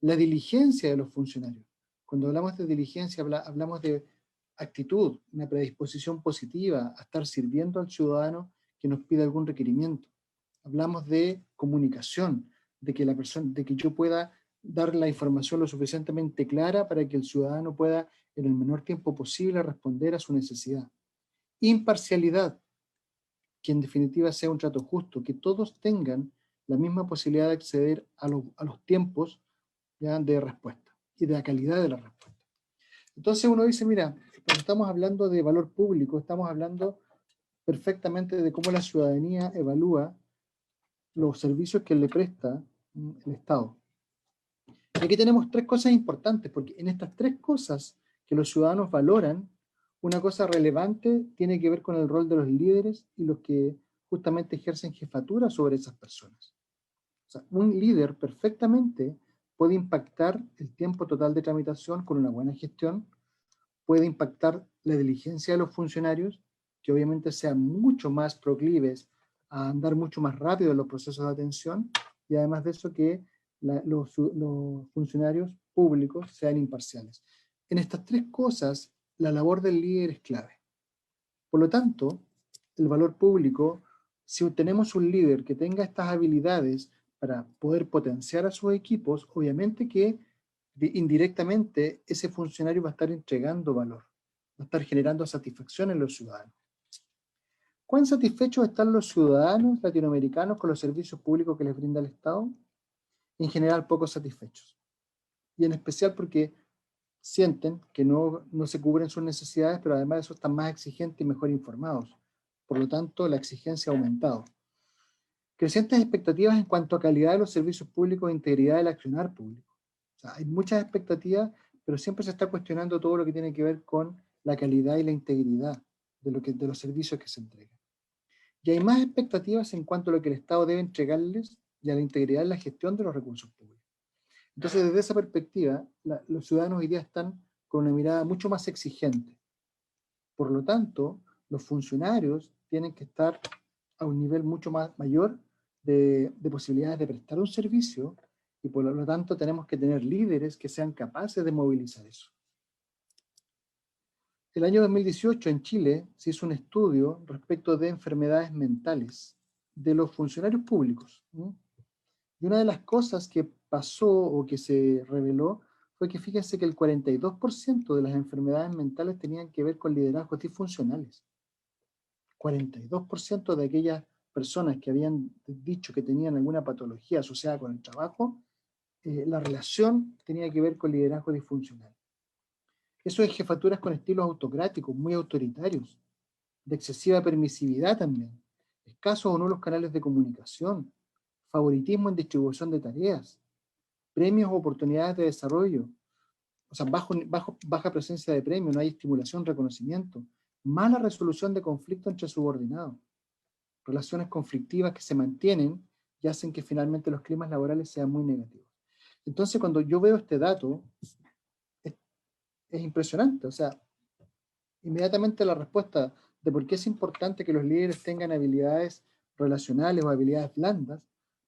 La diligencia de los funcionarios. Cuando hablamos de diligencia, hablamos de actitud, una predisposición positiva a estar sirviendo al ciudadano que nos pida algún requerimiento. Hablamos de comunicación, de que yo pueda dar la información lo suficientemente clara para que el ciudadano pueda en el menor tiempo posible responder a su necesidad. Imparcialidad, que en definitiva sea un trato justo, que todos tengan la misma posibilidad de acceder a los tiempos ya de respuesta y de la calidad de la respuesta. Entonces uno dice, mira, cuando estamos hablando de valor público, estamos hablando perfectamente de cómo la ciudadanía evalúa los servicios que le presta el Estado. Y aquí tenemos tres cosas importantes, porque en estas tres cosas que los ciudadanos valoran, una cosa relevante tiene que ver con el rol de los líderes y los que justamente ejercen jefatura sobre esas personas. O sea, un líder perfectamente puede impactar el tiempo total de tramitación con una buena gestión, puede impactar la diligencia de los funcionarios, que obviamente sean mucho más proclives a andar mucho más rápido en los procesos de atención, y además de eso que los funcionarios públicos sean imparciales. En estas tres cosas, la labor del líder es clave. Por lo tanto, el valor público, si tenemos un líder que tenga estas habilidades para poder potenciar a sus equipos, obviamente que indirectamente ese funcionario va a estar entregando valor, va a estar generando satisfacción en los ciudadanos. ¿Cuán satisfechos están los ciudadanos latinoamericanos con los servicios públicos que les brinda el Estado? En general, poco satisfechos. Y en especial porque sienten que no se cubren sus necesidades, pero además de eso están más exigentes y mejor informados. Por lo tanto, la exigencia ha aumentado. Crecientes expectativas en cuanto a calidad de los servicios públicos e integridad del accionar público. O sea, hay muchas expectativas, pero siempre se está cuestionando todo lo que tiene que ver con la calidad y la integridad de los servicios que se entregan. Y hay más expectativas en cuanto a lo que el Estado debe entregarles y a la integridad en la gestión de los recursos públicos. Entonces, desde esa perspectiva, los ciudadanos hoy día están con una mirada mucho más exigente. Por lo tanto, los funcionarios tienen que estar a un nivel mucho mayor de posibilidades de prestar un servicio, y por lo tanto tenemos que tener líderes que sean capaces de movilizar eso. El año 2018 en Chile se hizo un estudio respecto de enfermedades mentales de los funcionarios públicos, ¿no? Y una de las cosas que pasó o que se reveló fue que fíjense que el 42% de las enfermedades mentales tenían que ver con liderazgos disfuncionales. 42% de aquellas personas que habían dicho que tenían alguna patología asociada con el trabajo, la relación tenía que ver con liderazgo disfuncional. Eso es jefaturas con estilos autocráticos, muy autoritarios, de excesiva permisividad también, escasos o nulos canales de comunicación, favoritismo en distribución de tareas, premios o oportunidades de desarrollo, o sea, baja presencia de premios, no hay estimulación, reconocimiento, mala resolución de conflictos entre subordinados, relaciones conflictivas que se mantienen y hacen que finalmente los climas laborales sean muy negativos. Entonces, cuando yo veo este dato, es impresionante. O sea, inmediatamente la respuesta de por qué es importante que los líderes tengan habilidades relacionales o habilidades blandas,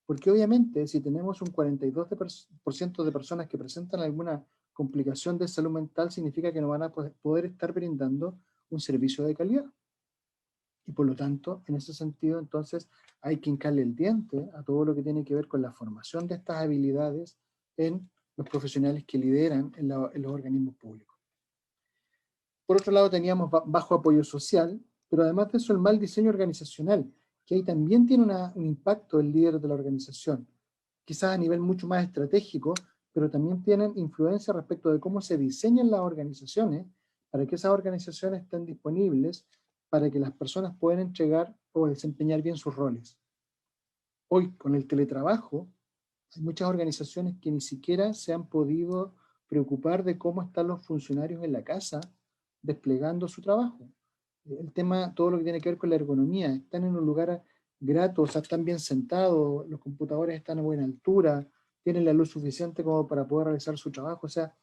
porque obviamente si tenemos un 42% de personas que presentan alguna complicación de salud mental, significa que no van a poder estar brindando un servicio de calidad. Y por lo tanto, en ese sentido, entonces, hay que hincarle el diente a todo lo que tiene que ver con la formación de estas habilidades en los profesionales que lideran en los organismos públicos. Por otro lado, teníamos bajo apoyo social, pero además de eso, el mal diseño organizacional, que ahí también tiene un impacto el líder de la organización, quizás a nivel mucho más estratégico, pero también tienen influencia respecto de cómo se diseñan las organizaciones para que esas organizaciones estén disponibles para que las personas puedan entregar o desempeñar bien sus roles. Hoy, con el teletrabajo, hay muchas organizaciones que ni siquiera se han podido preocupar de cómo están los funcionarios en la casa desplegando su trabajo. El tema, todo lo que tiene que ver con la ergonomía, están en un lugar grato, o sea, están bien sentados, los computadores están a buena altura, tienen la luz suficiente como para poder realizar su trabajo. O sea,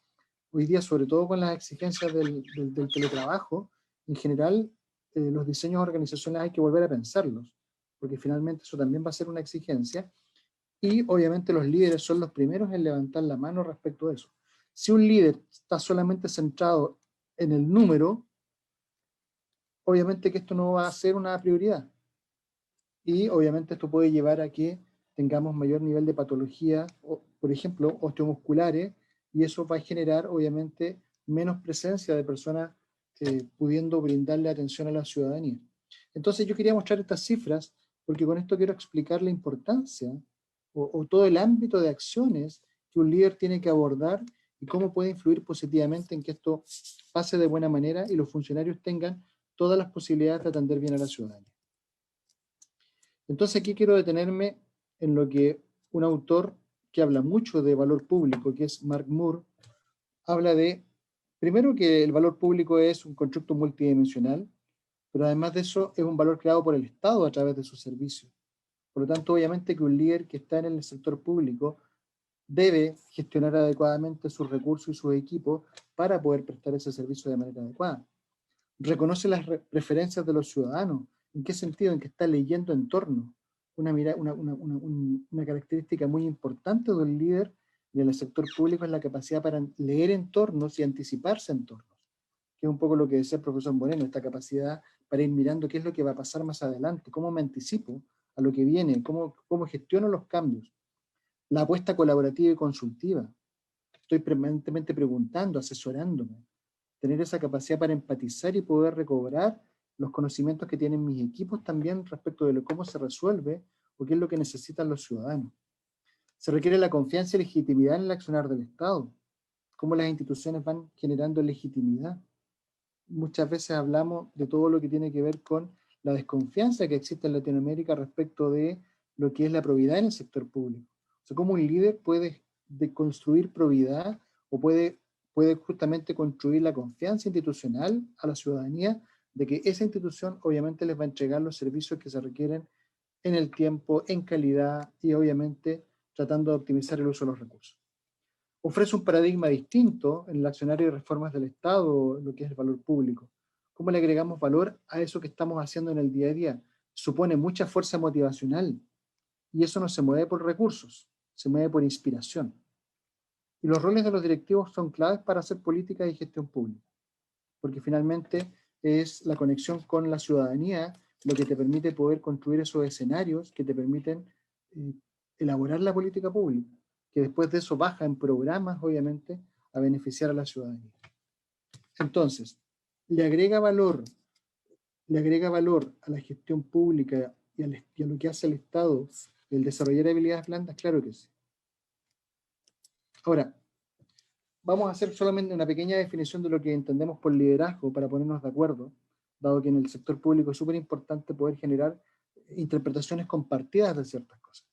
hoy día, sobre todo con las exigencias del teletrabajo, en general, los diseños organizacionales hay que volver a pensarlos, porque finalmente eso también va a ser una exigencia, y obviamente los líderes son los primeros en levantar la mano respecto a eso. Si un líder está solamente centrado en el número, obviamente que esto no va a ser una prioridad. Y obviamente esto puede llevar a que tengamos mayor nivel de patología, por ejemplo, osteomusculares, y eso va a generar obviamente menos presencia de personas pudiendo brindarle atención a la ciudadanía. Entonces yo quería mostrar estas cifras porque con esto quiero explicar la importancia o todo el ámbito de acciones que un líder tiene que abordar y cómo puede influir positivamente en que esto pase de buena manera y los funcionarios tengan todas las posibilidades de atender bien a la ciudadanía. Entonces aquí quiero detenerme en lo que un autor que habla mucho de valor público, que es Mark Moore, habla de, primero, que el valor público es un constructo multidimensional, pero además de eso es un valor creado por el Estado a través de sus servicios. Por lo tanto, obviamente que un líder que está en el sector público debe gestionar adecuadamente sus recursos y sus equipos para poder prestar ese servicio de manera adecuada. Reconoce las preferencias de los ciudadanos. ¿En qué sentido? En que está leyendo entornos. Una característica muy importante del líder del sector público es la capacidad para leer entornos y anticiparse a entornos, que es un poco lo que decía el profesor Moreno, esta capacidad para ir mirando qué es lo que va a pasar más adelante, cómo me anticipo a lo que viene, cómo gestiono los cambios. La apuesta colaborativa y consultiva. Estoy permanentemente preguntando, asesorándome. Tener esa capacidad para empatizar y poder recobrar los conocimientos que tienen mis equipos también respecto de cómo se resuelve o qué es lo que necesitan los ciudadanos. Se requiere la confianza y legitimidad en el accionar del Estado. Cómo las instituciones van generando legitimidad. Muchas veces hablamos de todo lo que tiene que ver con la desconfianza que existe en Latinoamérica respecto de lo que es la probidad en el sector público. O sea, cómo un líder puede construir probidad o puede justamente construir la confianza institucional a la ciudadanía de que esa institución obviamente les va a entregar los servicios que se requieren en el tiempo, en calidad y obviamente tratando de optimizar el uso de los recursos. Ofrece un paradigma distinto en el accionario de reformas del Estado, lo que es el valor público. ¿Cómo le agregamos valor a eso que estamos haciendo en el día a día? Supone mucha fuerza motivacional y eso no se mueve por recursos, se mueve por inspiración. Y los roles de los directivos son claves para hacer política y gestión pública, porque finalmente es la conexión con la ciudadanía lo que te permite poder construir esos escenarios que te permiten elaborar la política pública, que después de eso baja en programas, obviamente, a beneficiar a la ciudadanía. Entonces, le agrega valor a la gestión pública y a lo que hace el Estado el desarrollar habilidades blandas, claro que sí. Ahora, vamos a hacer solamente una pequeña definición de lo que entendemos por liderazgo para ponernos de acuerdo, dado que en el sector público es súper importante poder generar interpretaciones compartidas de ciertas cosas.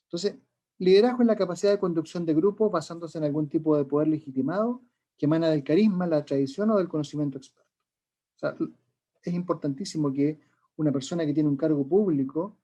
Entonces, liderazgo es la capacidad de conducción de grupos basándose en algún tipo de poder legitimado que emana del carisma, la tradición o del conocimiento experto. O sea, es importantísimo que una persona que tiene un cargo público,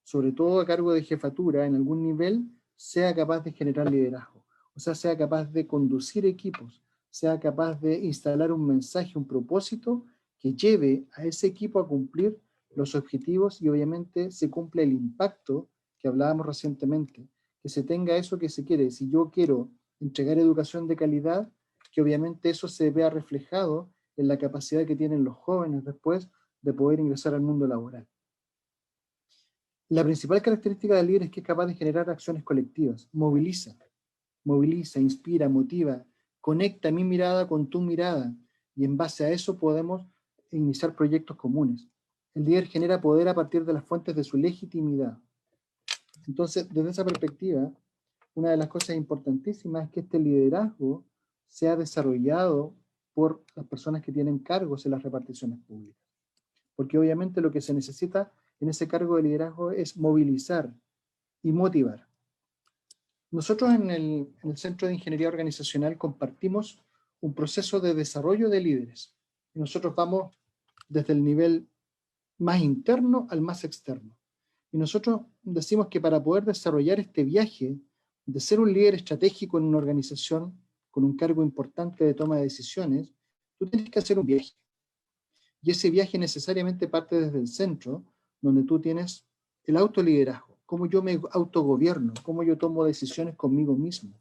sobre todo a cargo de jefatura en algún nivel, sea capaz de generar liderazgo. O sea, sea capaz de conducir equipos, sea capaz de instalar un mensaje, un propósito que lleve a ese equipo a cumplir los objetivos y obviamente se cumple el impacto que hablábamos recientemente, que se tenga eso que se quiere. Si yo quiero entregar educación de calidad, que obviamente eso se vea reflejado en la capacidad que tienen los jóvenes después de poder ingresar al mundo laboral. La principal característica del líder es que es capaz de generar acciones colectivas, moviliza, inspira, motiva, conecta mi mirada con tu mirada y en base a eso podemos iniciar proyectos comunes. El líder genera poder a partir de las fuentes de su legitimidad. Entonces, desde esa perspectiva, una de las cosas importantísimas es que este liderazgo sea desarrollado por las personas que tienen cargos en las reparticiones públicas. Porque obviamente lo que se necesita en ese cargo de liderazgo es movilizar y motivar. Nosotros en el Centro de Ingeniería Organizacional compartimos un proceso de desarrollo de líderes. Y nosotros vamos desde el nivel más interno al más externo. Y nosotros decimos que para poder desarrollar este viaje de ser un líder estratégico en una organización con un cargo importante de toma de decisiones, tú tienes que hacer un viaje. Y ese viaje necesariamente parte desde el centro, donde tú tienes el autoliderazgo, cómo yo me autogobierno, cómo yo tomo decisiones conmigo mismo,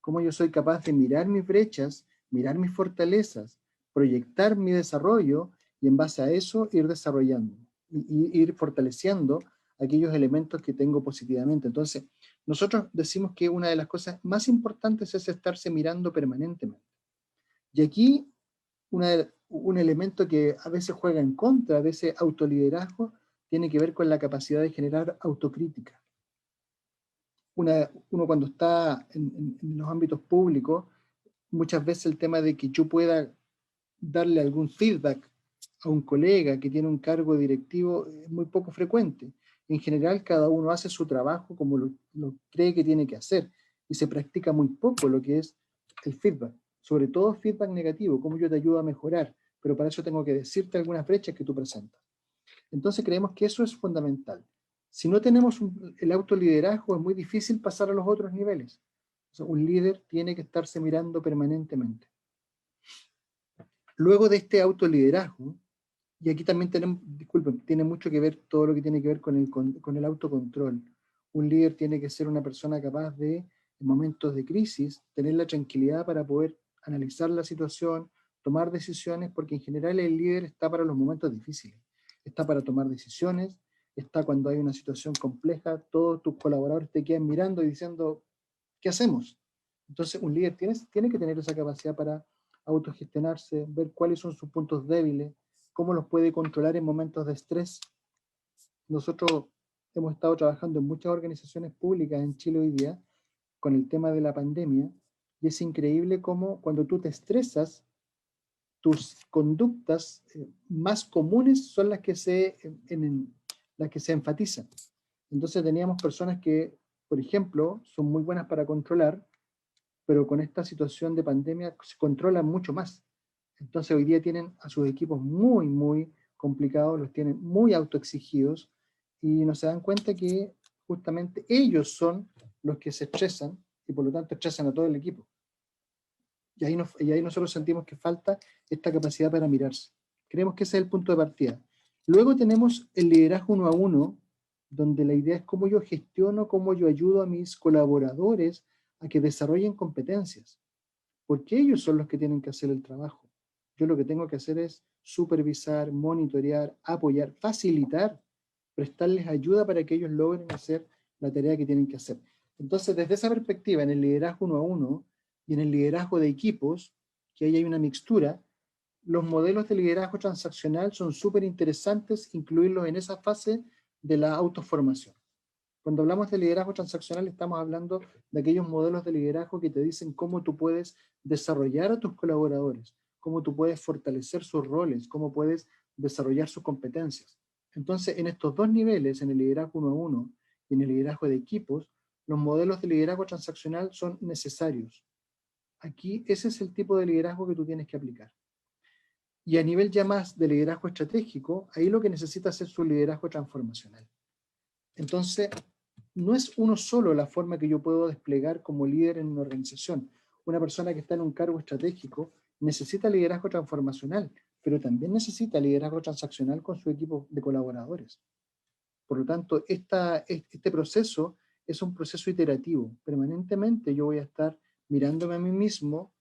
cómo yo soy capaz de mirar mis brechas, mirar mis fortalezas, proyectar mi desarrollo y en base a eso ir desarrollando y ir fortaleciendo aquellos elementos que tengo positivamente. Entonces, nosotros decimos que una de las cosas más importantes es estarse mirando permanentemente. Y aquí un elemento que a veces juega en contra de ese autoliderazgo tiene que ver con la capacidad de generar autocrítica. Uno cuando está en los ámbitos públicos, muchas veces el tema de que yo pueda darle algún feedback a un colega que tiene un cargo directivo es muy poco frecuente. En general, cada uno hace su trabajo como lo cree que tiene que hacer y se practica muy poco lo que es el feedback, sobre todo feedback negativo, cómo yo te ayudo a mejorar, pero para eso tengo que decirte algunas brechas que tú presentas. Entonces creemos que eso es fundamental. Si no tenemos el autoliderazgo, es muy difícil pasar a los otros niveles. O sea, un líder tiene que estarse mirando permanentemente. Luego de este autoliderazgo, y aquí también tiene mucho que ver todo lo que tiene que ver con el autocontrol. Un líder tiene que ser una persona capaz de, en momentos de crisis, tener la tranquilidad para poder analizar la situación, tomar decisiones, porque en general el líder está para los momentos difíciles. Está para tomar decisiones, está cuando hay una situación compleja, todos tus colaboradores te quedan mirando y diciendo, ¿qué hacemos? Entonces un líder tiene que tener esa capacidad para autogestionarse, ver cuáles son sus puntos débiles, cómo los puede controlar en momentos de estrés. Nosotros hemos estado trabajando en muchas organizaciones públicas en Chile hoy día con el tema de la pandemia y es increíble cómo cuando tú te estresas, tus conductas más comunes son las que se enfatizan. Entonces teníamos personas que, por ejemplo, son muy buenas para controlar, pero con esta situación de pandemia se controlan mucho más. Entonces hoy día tienen a sus equipos muy, muy complicados, los tienen muy autoexigidos y no se dan cuenta que justamente ellos son los que se estresan y por lo tanto estresan a todo el equipo. Y ahí nosotros sentimos que falta esta capacidad para mirarse, Creemos que ese es el punto de partida. Luego tenemos el liderazgo 1 a 1, donde la idea es cómo yo gestiono, cómo yo ayudo a mis colaboradores a que desarrollen competencias, porque ellos son los que tienen que hacer el trabajo. Yo lo que tengo que hacer es supervisar, monitorear, apoyar, facilitar, prestarles ayuda para que ellos logren hacer la tarea que tienen que hacer. Entonces, desde esa perspectiva, en el liderazgo 1 a 1 y en el liderazgo de equipos, que ahí hay una mixtura, los modelos de liderazgo transaccional son súper interesantes incluirlos en esa fase de la autoformación. Cuando hablamos de liderazgo transaccional estamos hablando de aquellos modelos de liderazgo que te dicen cómo tú puedes desarrollar a tus colaboradores, cómo tú puedes fortalecer sus roles, cómo puedes desarrollar sus competencias. Entonces, en estos dos niveles, en el liderazgo 1 a 1 y en el liderazgo de equipos, los modelos de liderazgo transaccional son necesarios. Aquí ese es el tipo de liderazgo que tú tienes que aplicar. Y a nivel ya más de liderazgo estratégico, ahí lo que necesitas es su liderazgo transformacional. Entonces, no es uno solo la forma que yo puedo desplegar como líder en una organización. Una persona que está en un cargo estratégico necesita liderazgo transformacional, pero también necesita liderazgo transaccional con su equipo de colaboradores. Por lo tanto, este proceso es un proceso iterativo. Permanentemente yo voy a estar mirándome a mí mismo,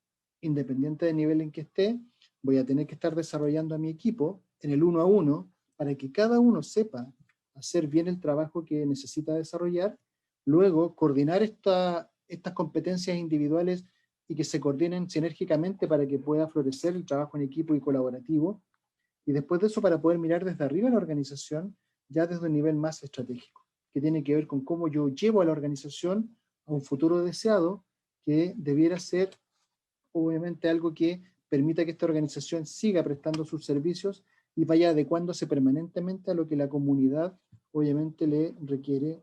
independiente del nivel en que esté, voy a tener que estar desarrollando a mi equipo en el 1 a 1 para que cada uno sepa hacer bien el trabajo que necesita desarrollar, luego coordinar estas competencias individuales y que se coordinen sinérgicamente para que pueda florecer el trabajo en equipo y colaborativo, y después de eso para poder mirar desde arriba la organización ya desde un nivel más estratégico, que tiene que ver con cómo yo llevo a la organización a un futuro deseado que debiera ser obviamente algo que permita que esta organización siga prestando sus servicios y vaya adecuándose permanentemente a lo que la comunidad obviamente le requiere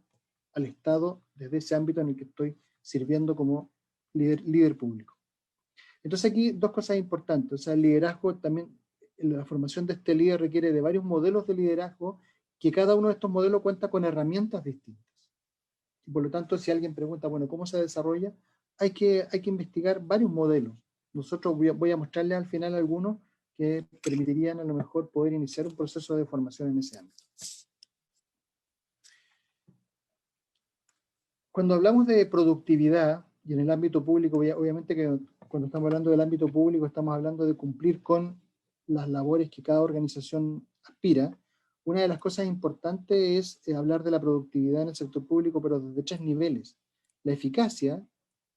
al Estado desde ese ámbito en el que estoy sirviendo como líder público. Entonces aquí dos cosas importantes, o sea, el liderazgo también, la formación de este líder requiere de varios modelos de liderazgo, que cada uno de estos modelos cuenta con herramientas distintas. Y por lo tanto, si alguien pregunta, bueno, ¿cómo se desarrolla? Hay que investigar varios modelos. Nosotros voy a mostrarles al final algunos que permitirían a lo mejor poder iniciar un proceso de formación en ese ámbito. Cuando hablamos de productividad, y en el ámbito público, obviamente que cuando estamos hablando del ámbito público estamos hablando de cumplir con las labores que cada organización aspira. Una de las cosas importantes es hablar de la productividad en el sector público, pero desde 3 niveles. La eficacia,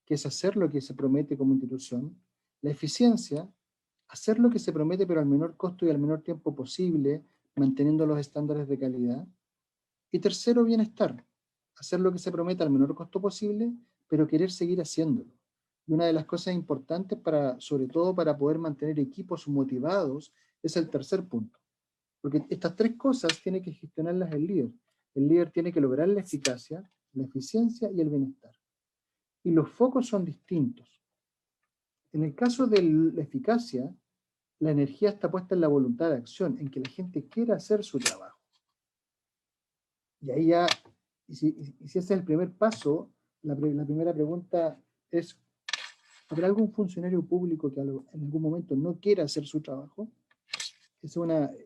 que es hacer lo que se promete como institución. La eficiencia, hacer lo que se promete pero al menor costo y al menor tiempo posible, manteniendo los estándares de calidad. Y tercero, bienestar, hacer lo que se promete al menor costo posible, pero querer seguir haciéndolo. Y una de las cosas importantes, sobre todo para poder mantener equipos motivados, es el tercer punto. Porque estas 3 cosas tiene que gestionarlas el líder. El líder tiene que lograr la eficacia, la eficiencia y el bienestar. Y los focos son distintos. En el caso de la eficacia, la energía está puesta en la voluntad de acción, en que la gente quiera hacer su trabajo. Y ahí ya, y si ese es el primer paso, la primera pregunta es, ¿habrá algún funcionario público que en algún momento no quiera hacer su trabajo?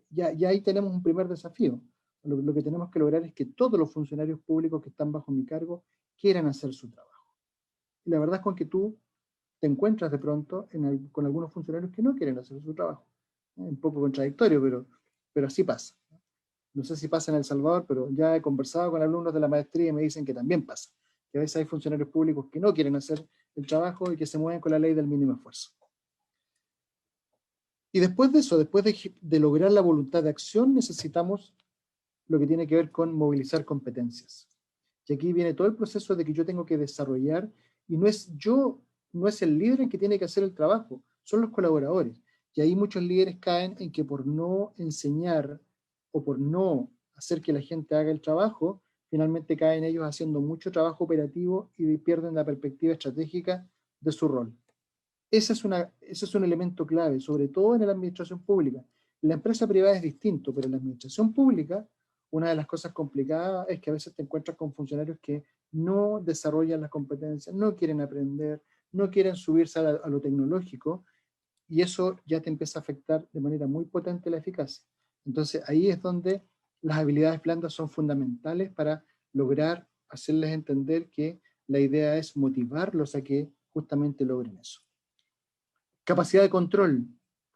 Ya ahí tenemos un primer desafío. Lo que tenemos que lograr es que todos los funcionarios públicos que están bajo mi cargo quieran hacer su trabajo. Y la verdad es con que tú te encuentras de pronto con algunos funcionarios que no quieren hacer su trabajo. Un poco contradictorio, pero así pasa. No sé si pasa en El Salvador, pero ya he conversado con alumnos de la maestría y me dicen que también pasa. Que a veces hay funcionarios públicos que no quieren hacer el trabajo y que se mueven con la ley del mínimo esfuerzo. Y después de eso, después de lograr la voluntad de acción, necesitamos lo que tiene que ver con movilizar competencias. Y aquí viene todo el proceso de que yo tengo que desarrollar, y no es el líder el que tiene que hacer el trabajo, son los colaboradores. Y ahí muchos líderes caen en que por no enseñar o por no hacer que la gente haga el trabajo, finalmente caen ellos haciendo mucho trabajo operativo y pierden la perspectiva estratégica de su rol. Ese es un elemento clave, sobre todo en la administración pública. En la empresa privada es distinto, pero en la administración pública, una de las cosas complicadas es que a veces te encuentras con funcionarios que no desarrollan las competencias, no quieren aprender, no quieren subirse a lo tecnológico, y eso ya te empieza a afectar de manera muy potente la eficacia. Entonces ahí es donde las habilidades blandas son fundamentales para lograr hacerles entender que la idea es motivarlos a que justamente logren eso. Capacidad de control.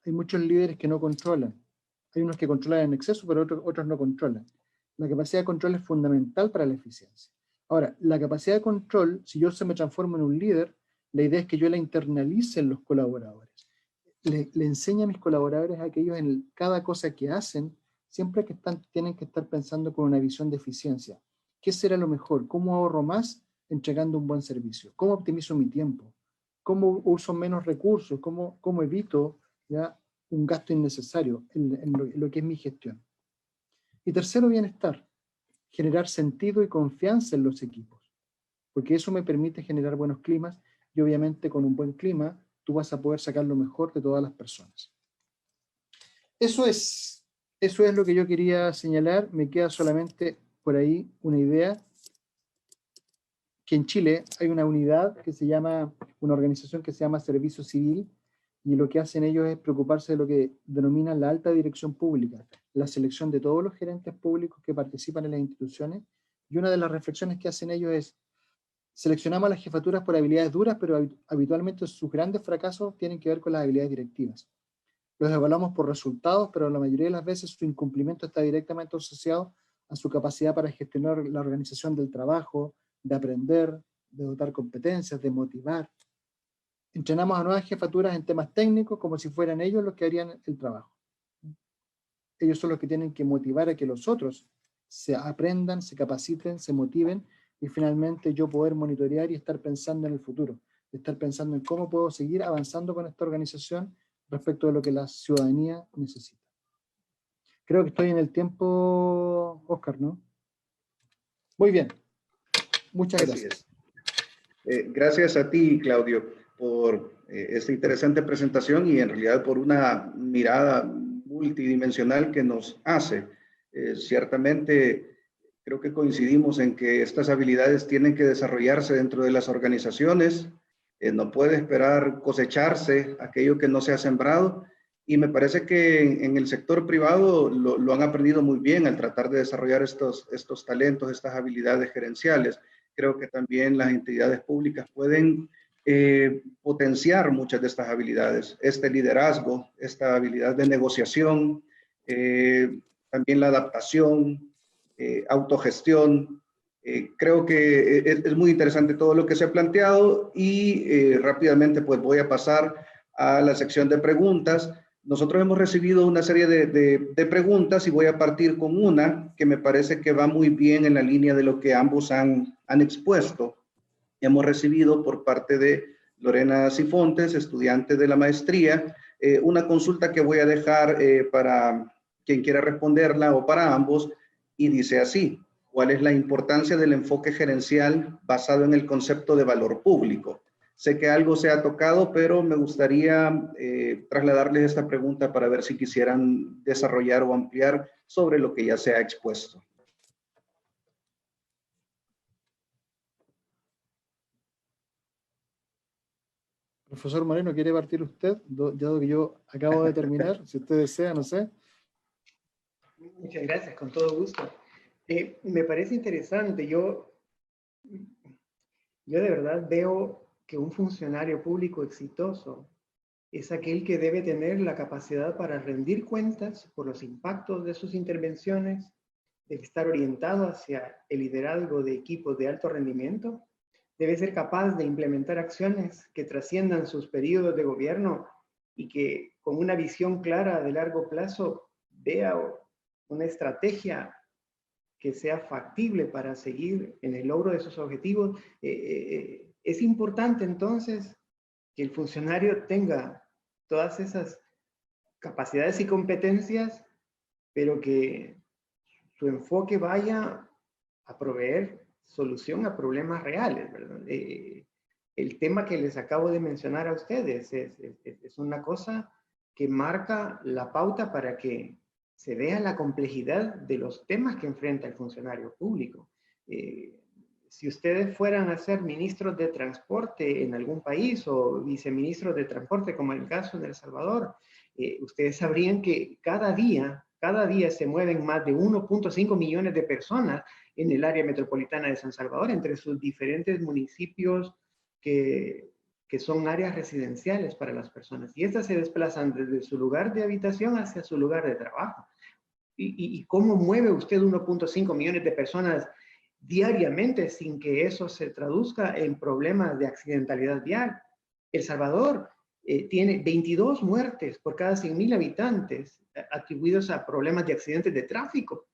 Hay muchos líderes que no controlan. Hay unos que controlan en exceso, pero otros no controlan. La capacidad de control es fundamental para la eficiencia. Ahora, la capacidad de control, si yo se me transformo en un líder, la idea es que yo la internalice en los colaboradores. Le enseño a mis colaboradores a que ellos en cada cosa que hacen, siempre que tienen que estar pensando con una visión de eficiencia. ¿Qué será lo mejor? ¿Cómo ahorro más entregando un buen servicio? ¿Cómo optimizo mi tiempo? ¿Cómo uso menos recursos? ¿Cómo evito ya un gasto innecesario en lo que es mi gestión? Y tercero, bienestar. Generar sentido y confianza en los equipos, porque eso me permite generar buenos climas y obviamente con un buen clima tú vas a poder sacar lo mejor de todas las personas. Eso es lo que yo quería señalar. Me queda solamente por ahí una idea, que en Chile hay una unidad que se llama, una organización que se llama Servicio Civil, y lo que hacen ellos es preocuparse de lo que denominan la alta dirección pública, la selección de todos los gerentes públicos que participan en las instituciones, y una de las reflexiones que hacen ellos es: seleccionamos a las jefaturas por habilidades duras, pero habitualmente sus grandes fracasos tienen que ver con las habilidades directivas. Los evaluamos por resultados, pero la mayoría de las veces su incumplimiento está directamente asociado a su capacidad para gestionar la organización del trabajo, de aprender, de dotar competencias, de motivar. Entrenamos a nuevas jefaturas en temas técnicos como si fueran ellos los que harían el trabajo. Ellos son los que tienen que motivar a que los otros se aprendan, se capaciten, se motiven, y finalmente yo poder monitorear y estar pensando en el futuro, estar pensando en cómo puedo seguir avanzando con esta organización respecto de lo que la ciudadanía necesita. Creo que estoy en el tiempo, Oscar, ¿no? Muy bien. Muchas gracias. Gracias a ti, Claudio, por esta interesante presentación y en realidad por una mirada multidimensional que nos hace. Ciertamente, creo que coincidimos en que estas habilidades tienen que desarrollarse dentro de las organizaciones. No puede esperar cosecharse aquello que no se ha sembrado. Y me parece que en el sector privado lo han aprendido muy bien al tratar de desarrollar estos talentos, estas habilidades gerenciales. Creo que también las entidades públicas pueden potenciar muchas de estas habilidades. Este liderazgo, esta habilidad de negociación, también la adaptación, autogestión. Creo que es muy interesante todo lo que se ha planteado y rápidamente pues voy a pasar a la sección de preguntas. Nosotros hemos recibido una serie de preguntas y voy a partir con una que me parece que va muy bien en la línea de lo que ambos han expuesto. Hemos recibido por parte de Lorena Cifontes, estudiante de la maestría, una consulta que voy a dejar para quien quiera responderla o para ambos, y dice así: ¿cuál es la importancia del enfoque gerencial basado en el concepto de valor público? Sé que algo se ha tocado, pero me gustaría trasladarles esta pregunta para ver si quisieran desarrollar o ampliar sobre lo que ya se ha expuesto. Profesor Moreno, ¿quiere partir usted? Dado que yo acabo de terminar, si usted desea, no sé. Muchas gracias, con todo gusto. Me parece interesante. Yo de verdad veo que un funcionario público exitoso es aquel que debe tener la capacidad para rendir cuentas por los impactos de sus intervenciones, de estar orientado hacia el liderazgo de equipos de alto rendimiento, debe ser capaz de implementar acciones que trasciendan sus periodos de gobierno y que con una visión clara de largo plazo vea una estrategia que sea factible para seguir en el logro de sus objetivos. Es importante entonces que el funcionario tenga todas esas capacidades y competencias, pero que su enfoque vaya a proveer solución a problemas reales, ¿verdad? El tema que les acabo de mencionar a ustedes es una cosa que marca la pauta para que se vea la complejidad de los temas que enfrenta el funcionario público. si ustedes fueran a ser ministros de transporte en algún país o viceministros de transporte, como en el caso de El Salvador, ustedes sabrían que cada día se mueven más de 1.5 millones de personas en el área metropolitana de San Salvador, entre sus diferentes municipios que son áreas residenciales para las personas. Y estas se desplazan desde su lugar de habitación hacia su lugar de trabajo. ¿Y cómo mueve usted 1.5 millones de personas diariamente sin que eso se traduzca en problemas de accidentalidad vial? El Salvador tiene 22 muertes por cada 100.000 habitantes atribuidos a problemas de accidentes de tráfico,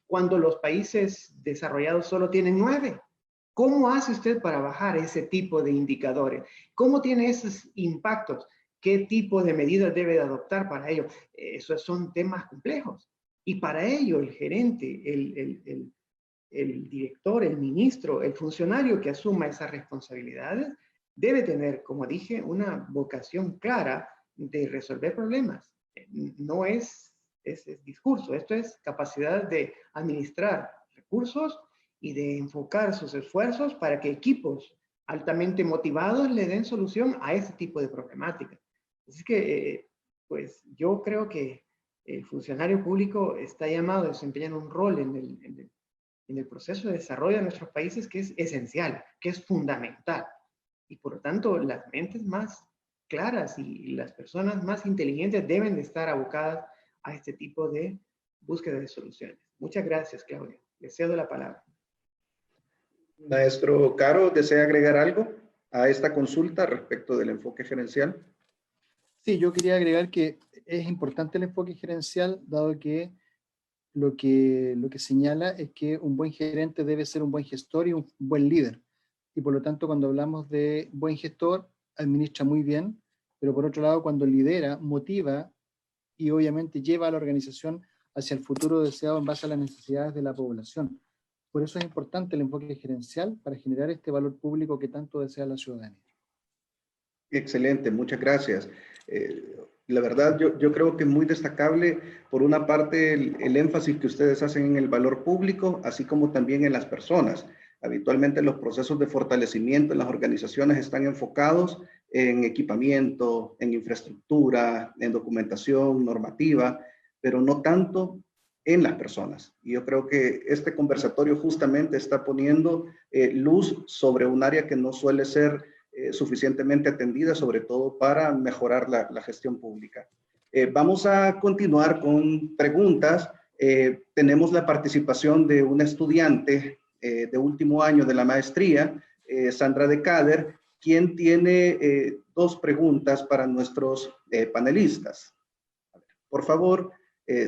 cuando los países desarrollados solo tienen 9. ¿Cómo hace usted para bajar ese tipo de indicadores? ¿Cómo tiene esos impactos? ¿Qué tipo de medidas debe de adoptar para ello? Esos son temas complejos. Y para ello el gerente, el director, el ministro, el funcionario que asuma esas responsabilidades debe tener, como dije, una vocación clara de resolver problemas. No es ese discurso, esto es capacidad de administrar recursos y de enfocar sus esfuerzos para que equipos altamente motivados le den solución a ese tipo de problemáticas. Así que, pues yo creo que el funcionario público está llamado a desempeñar un rol en el proceso de desarrollo de nuestros países que es esencial, que es fundamental. Y por lo tanto, las mentes más claras y las personas más inteligentes deben de estar abocadas a este tipo de búsqueda de soluciones. Muchas gracias, Claudia. Le cedo la palabra. Maestro Caro, ¿desea agregar algo a esta consulta respecto del enfoque gerencial? Sí, yo quería agregar que es importante el enfoque gerencial, dado que lo que señala es que un buen gerente debe ser un buen gestor y un buen líder. Y por lo tanto, cuando hablamos de buen gestor, administra muy bien, pero por otro lado, cuando lidera, motiva y obviamente lleva a la organización hacia el futuro deseado en base a las necesidades de la población. Por eso es importante el enfoque gerencial para generar este valor público que tanto desea la ciudadanía. Excelente, muchas gracias. La verdad, yo creo que es muy destacable, por una parte, el énfasis que ustedes hacen en el valor público, así como también en las personas. Habitualmente los procesos de fortalecimiento en las organizaciones están enfocados en equipamiento, en infraestructura, en documentación normativa, pero no tanto en las personas. Y yo creo que este conversatorio justamente está poniendo luz sobre un área que no suele ser suficientemente atendida, sobre todo para mejorar la gestión pública. Vamos a continuar con preguntas. Tenemos la participación de una estudiante de último año de la maestría, Sandra de Cader, quien tiene 2 preguntas para nuestros panelistas. Por favor,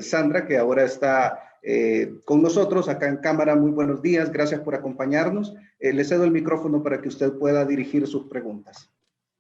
Sandra, que ahora está con nosotros acá en cámara. Muy buenos días, gracias por acompañarnos. Le cedo el micrófono para que usted pueda dirigir sus preguntas.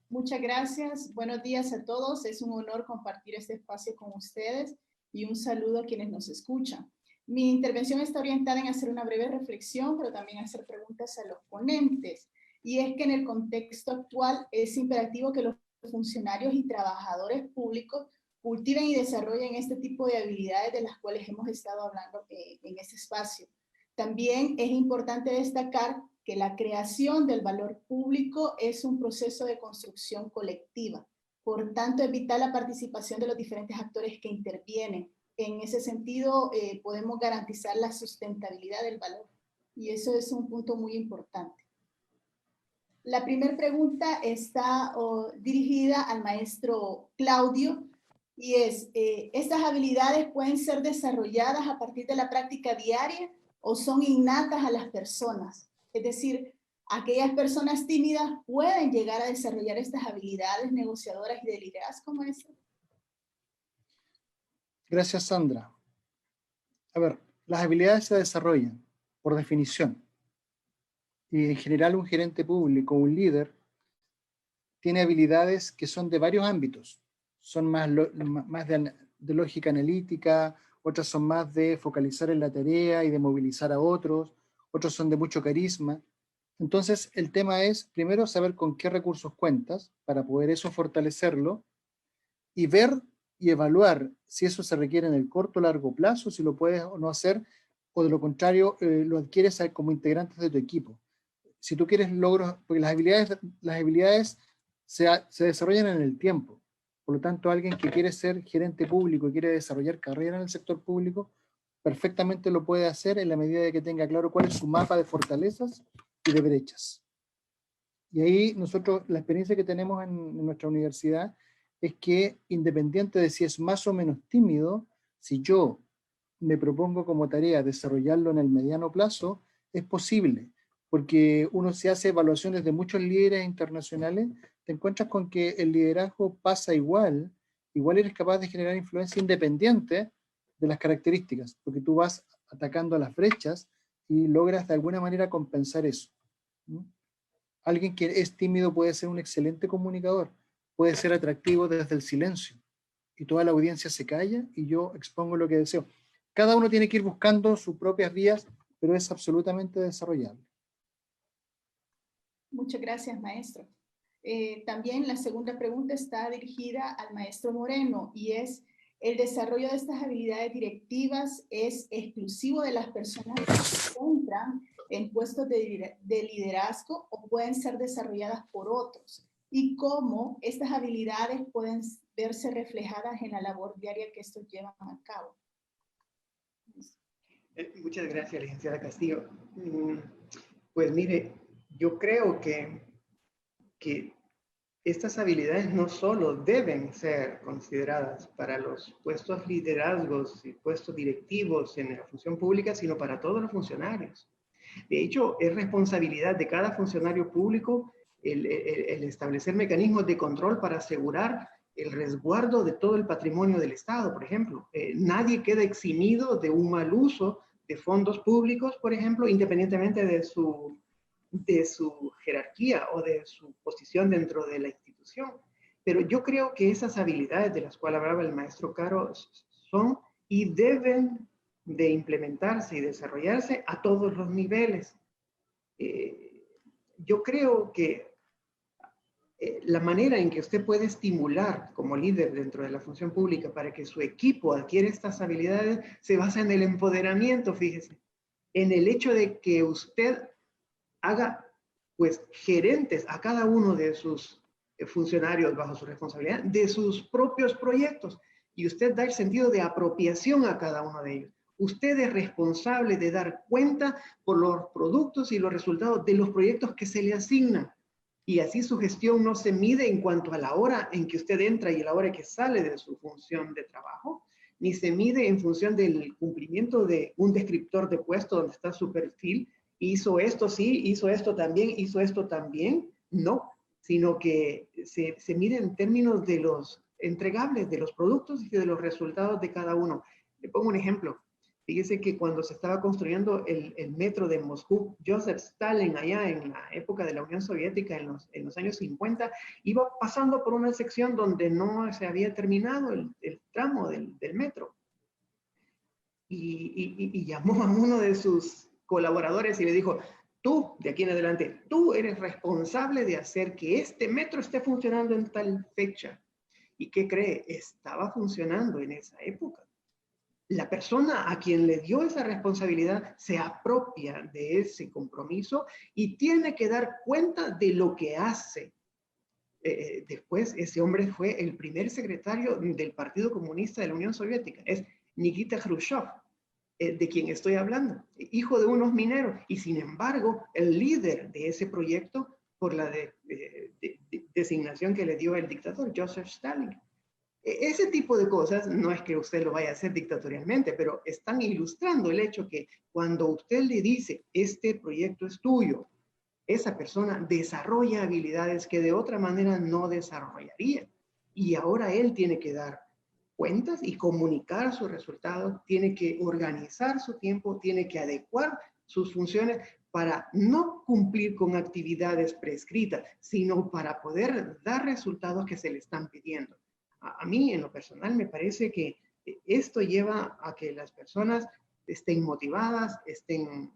Muchas gracias, buenos días a todos. Es un honor compartir este espacio con ustedes y un saludo a quienes nos escuchan. Mi intervención está orientada en hacer una breve reflexión, pero también hacer preguntas a los ponentes. Y es que en el contexto actual es imperativo que los funcionarios y trabajadores públicos cultiven y desarrollen este tipo de habilidades de las cuales hemos estado hablando en este espacio. También es importante destacar que la creación del valor público es un proceso de construcción colectiva. Por tanto, es vital la participación de los diferentes actores que intervienen. En ese sentido, podemos garantizar la sustentabilidad del valor. Y eso es un punto muy importante. La primera pregunta está dirigida al maestro Claudio. Y es, ¿estas habilidades pueden ser desarrolladas a partir de la práctica diaria o son innatas a las personas? Es decir, ¿aquellas personas tímidas pueden llegar a desarrollar estas habilidades negociadoras y de liderazgo, maestro? Gracias, Sandra. A ver, las habilidades se desarrollan por definición. Y en general un gerente público, un líder, tiene habilidades que son de varios ámbitos. Son más de lógica analítica, otras son más de focalizar en la tarea y de movilizar a otros son de mucho carisma. Entonces, el tema es, primero, saber con qué recursos cuentas para poder eso fortalecerlo y ver y evaluar si eso se requiere en el corto o largo plazo, si lo puedes o no hacer, o de lo contrario, lo adquieres como integrantes de tu equipo. Si tú quieres logros, porque las habilidades se desarrollan en el tiempo. Por lo tanto, alguien que quiere ser gerente público y quiere desarrollar carrera en el sector público, perfectamente lo puede hacer en la medida de que tenga claro cuál es su mapa de fortalezas y de brechas. Y ahí nosotros, la experiencia que tenemos en nuestra universidad es que, independiente de si es más o menos tímido, si yo me propongo como tarea desarrollarlo en el mediano plazo, es posible, porque uno se hace evaluaciones de muchos líderes internacionales, te encuentras con que el liderazgo pasa igual eres capaz de generar influencia independiente de las características, porque tú vas atacando las brechas y logras de alguna manera compensar eso. ¿No? Alguien que es tímido puede ser un excelente comunicador, puede ser atractivo desde el silencio, y toda la audiencia se calla y yo expongo lo que deseo. Cada uno tiene que ir buscando sus propias vías, pero es absolutamente desarrollable. Muchas gracias, maestro. También la segunda pregunta está dirigida al maestro Moreno y es, ¿el desarrollo de estas habilidades directivas es exclusivo de las personas que se encuentran en puestos de liderazgo o pueden ser desarrolladas por otros? ¿Y cómo estas habilidades pueden verse reflejadas en la labor diaria que estos llevan a cabo? Muchas gracias, licenciada Castillo. Pues mire, yo creo que estas habilidades no solo deben ser consideradas para los puestos liderazgos y puestos directivos en la función pública, sino para todos los funcionarios. De hecho, es responsabilidad de cada funcionario público el establecer mecanismos de control para asegurar el resguardo de todo el patrimonio del Estado, por ejemplo. Nadie queda eximido de un mal uso de fondos públicos, por ejemplo, independientemente de su jerarquía o de su posición dentro de la institución. Pero yo creo que esas habilidades de las cuales hablaba el maestro Caro son y deben de implementarse y desarrollarse a todos los niveles. Yo creo que la manera en que usted puede estimular como líder dentro de la función pública para que su equipo adquiera estas habilidades se basa en el empoderamiento, fíjese, en el hecho de que usted haga pues gerentes a cada uno de sus funcionarios bajo su responsabilidad de sus propios proyectos y usted da el sentido de apropiación a cada uno de ellos. Usted es responsable de dar cuenta por los productos y los resultados de los proyectos que se le asignan. Y así su gestión no se mide en cuanto a la hora en que usted entra y la hora en que sale de su función de trabajo, ni se mide en función del cumplimiento de un descriptor de puesto donde está su perfil. Hizo esto, sí, hizo esto también, no, sino que se mide en términos de los entregables, de los productos y de los resultados de cada uno. Le pongo un ejemplo. Fíjese que cuando se estaba construyendo el metro de Moscú, Joseph Stalin, allá en la época de la Unión Soviética, en los años 50, iba pasando por una sección donde no se había terminado el tramo del metro. Y llamó a uno de sus colaboradores y le dijo, tú, de aquí en adelante, tú eres responsable de hacer que este metro esté funcionando en tal fecha. ¿Y qué cree? Estaba funcionando en esa época. La persona a quien le dio esa responsabilidad se apropia de ese compromiso y tiene que dar cuenta de lo que hace. Después, ese hombre fue el primer secretario del Partido Comunista de la Unión Soviética. Es Nikita Khrushchev, de quien estoy hablando, hijo de unos mineros, y sin embargo, el líder de ese proyecto por la designación que le dio el dictador, Joseph Stalin. Ese tipo de cosas no es que usted lo vaya a hacer dictatorialmente, pero están ilustrando el hecho que cuando usted le dice, este proyecto es tuyo, esa persona desarrolla habilidades que de otra manera no desarrollaría. Y ahora él tiene que dar cuentas y comunicar sus resultados, tiene que organizar su tiempo, tiene que adecuar sus funciones para no cumplir con actividades prescritas, sino para poder dar resultados que se le están pidiendo. A mí, en lo personal, me parece que esto lleva a que las personas estén motivadas, estén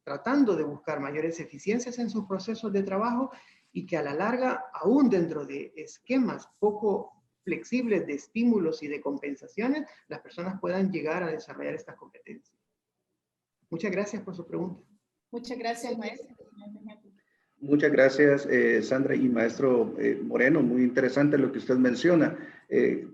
tratando de buscar mayores eficiencias en sus procesos de trabajo y que a la larga, aún dentro de esquemas poco flexibles de estímulos y de compensaciones, las personas puedan llegar a desarrollar estas competencias. Muchas gracias por su pregunta. Muchas gracias, maestro. Muchas gracias, Sandra y maestro Moreno. Muy interesante lo que usted menciona.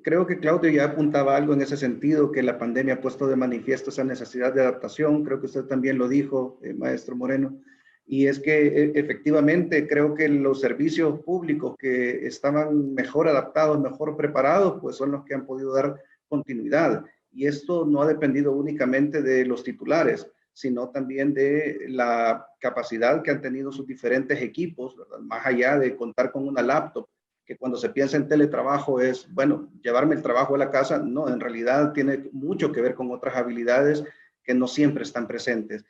Creo que Claudio ya apuntaba algo en ese sentido, que la pandemia ha puesto de manifiesto esa necesidad de adaptación. Creo que usted también lo dijo, maestro Moreno. Y es que efectivamente creo que los servicios públicos que estaban mejor adaptados, mejor preparados, pues son los que han podido dar continuidad. Y esto no ha dependido únicamente de los titulares, sino también de la capacidad que han tenido sus diferentes equipos, ¿verdad? Más allá de contar con una laptop, que cuando se piensa en teletrabajo es, bueno, llevarme el trabajo a la casa. No, en realidad tiene mucho que ver con otras habilidades que no siempre están presentes.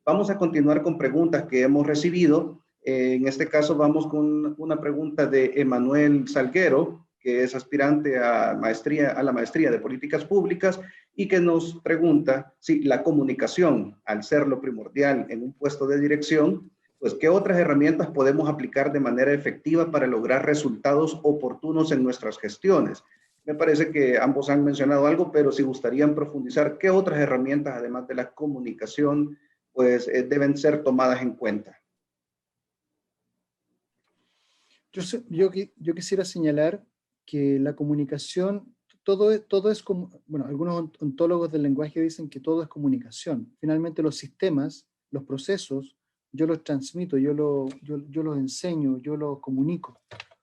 Vamos a continuar con preguntas que hemos recibido. En este caso vamos con una pregunta de Emanuel Salguero, que es aspirante a la maestría de políticas públicas, y que nos pregunta si la comunicación, al ser lo primordial en un puesto de dirección, pues qué otras herramientas podemos aplicar de manera efectiva para lograr resultados oportunos en nuestras gestiones. Me parece que ambos han mencionado algo, pero si gustarían profundizar, ¿qué otras herramientas, además de la comunicación, pues deben ser tomadas en cuenta? Yo quisiera señalar que la comunicación, todo es como, bueno, algunos ontólogos del lenguaje dicen que todo es comunicación. Finalmente los sistemas, los procesos, yo los transmito, yo los enseño, yo los comunico.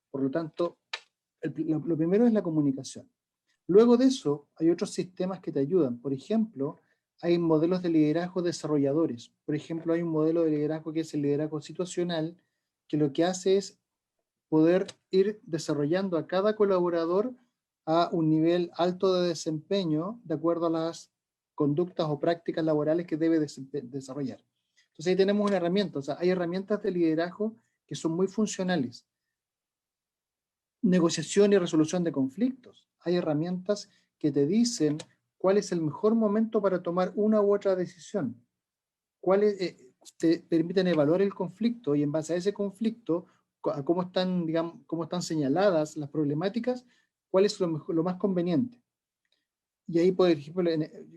Por lo tanto, lo primero es la comunicación. Luego de eso, hay otros sistemas que te ayudan. Por ejemplo, hay modelos de liderazgo desarrolladores. Por ejemplo, hay un modelo de liderazgo que es el liderazgo situacional, que lo que hace es poder ir desarrollando a cada colaborador a un nivel alto de desempeño de acuerdo a las conductas o prácticas laborales que debe desarrollar. Entonces ahí tenemos una herramienta, o sea, hay herramientas de liderazgo que son muy funcionales. Negociación y resolución de conflictos. Hay herramientas que te dicen cuál es el mejor momento para tomar una u otra decisión. Te permiten evaluar el conflicto y en base a ese conflicto, a cómo están, digamos, cómo están señaladas las problemáticas, cuál es lo más conveniente. Y ahí, por ejemplo,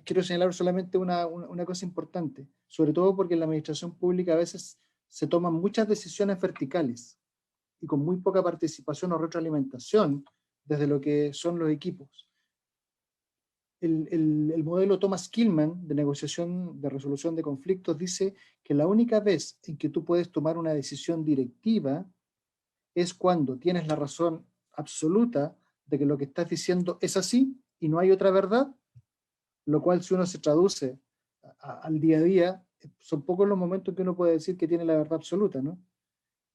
quiero señalar solamente una cosa importante, sobre todo porque en la administración pública a veces se toman muchas decisiones verticales y con muy poca participación o retroalimentación desde lo que son los equipos. El modelo Thomas Kilmann de negociación, de resolución de conflictos, dice que la única vez en que tú puedes tomar una decisión directiva es cuando tienes la razón absoluta de que lo que estás diciendo es así y no hay otra verdad, lo cual si uno se traduce al día a día, son pocos los momentos que uno puede decir que tiene la verdad absoluta, ¿no?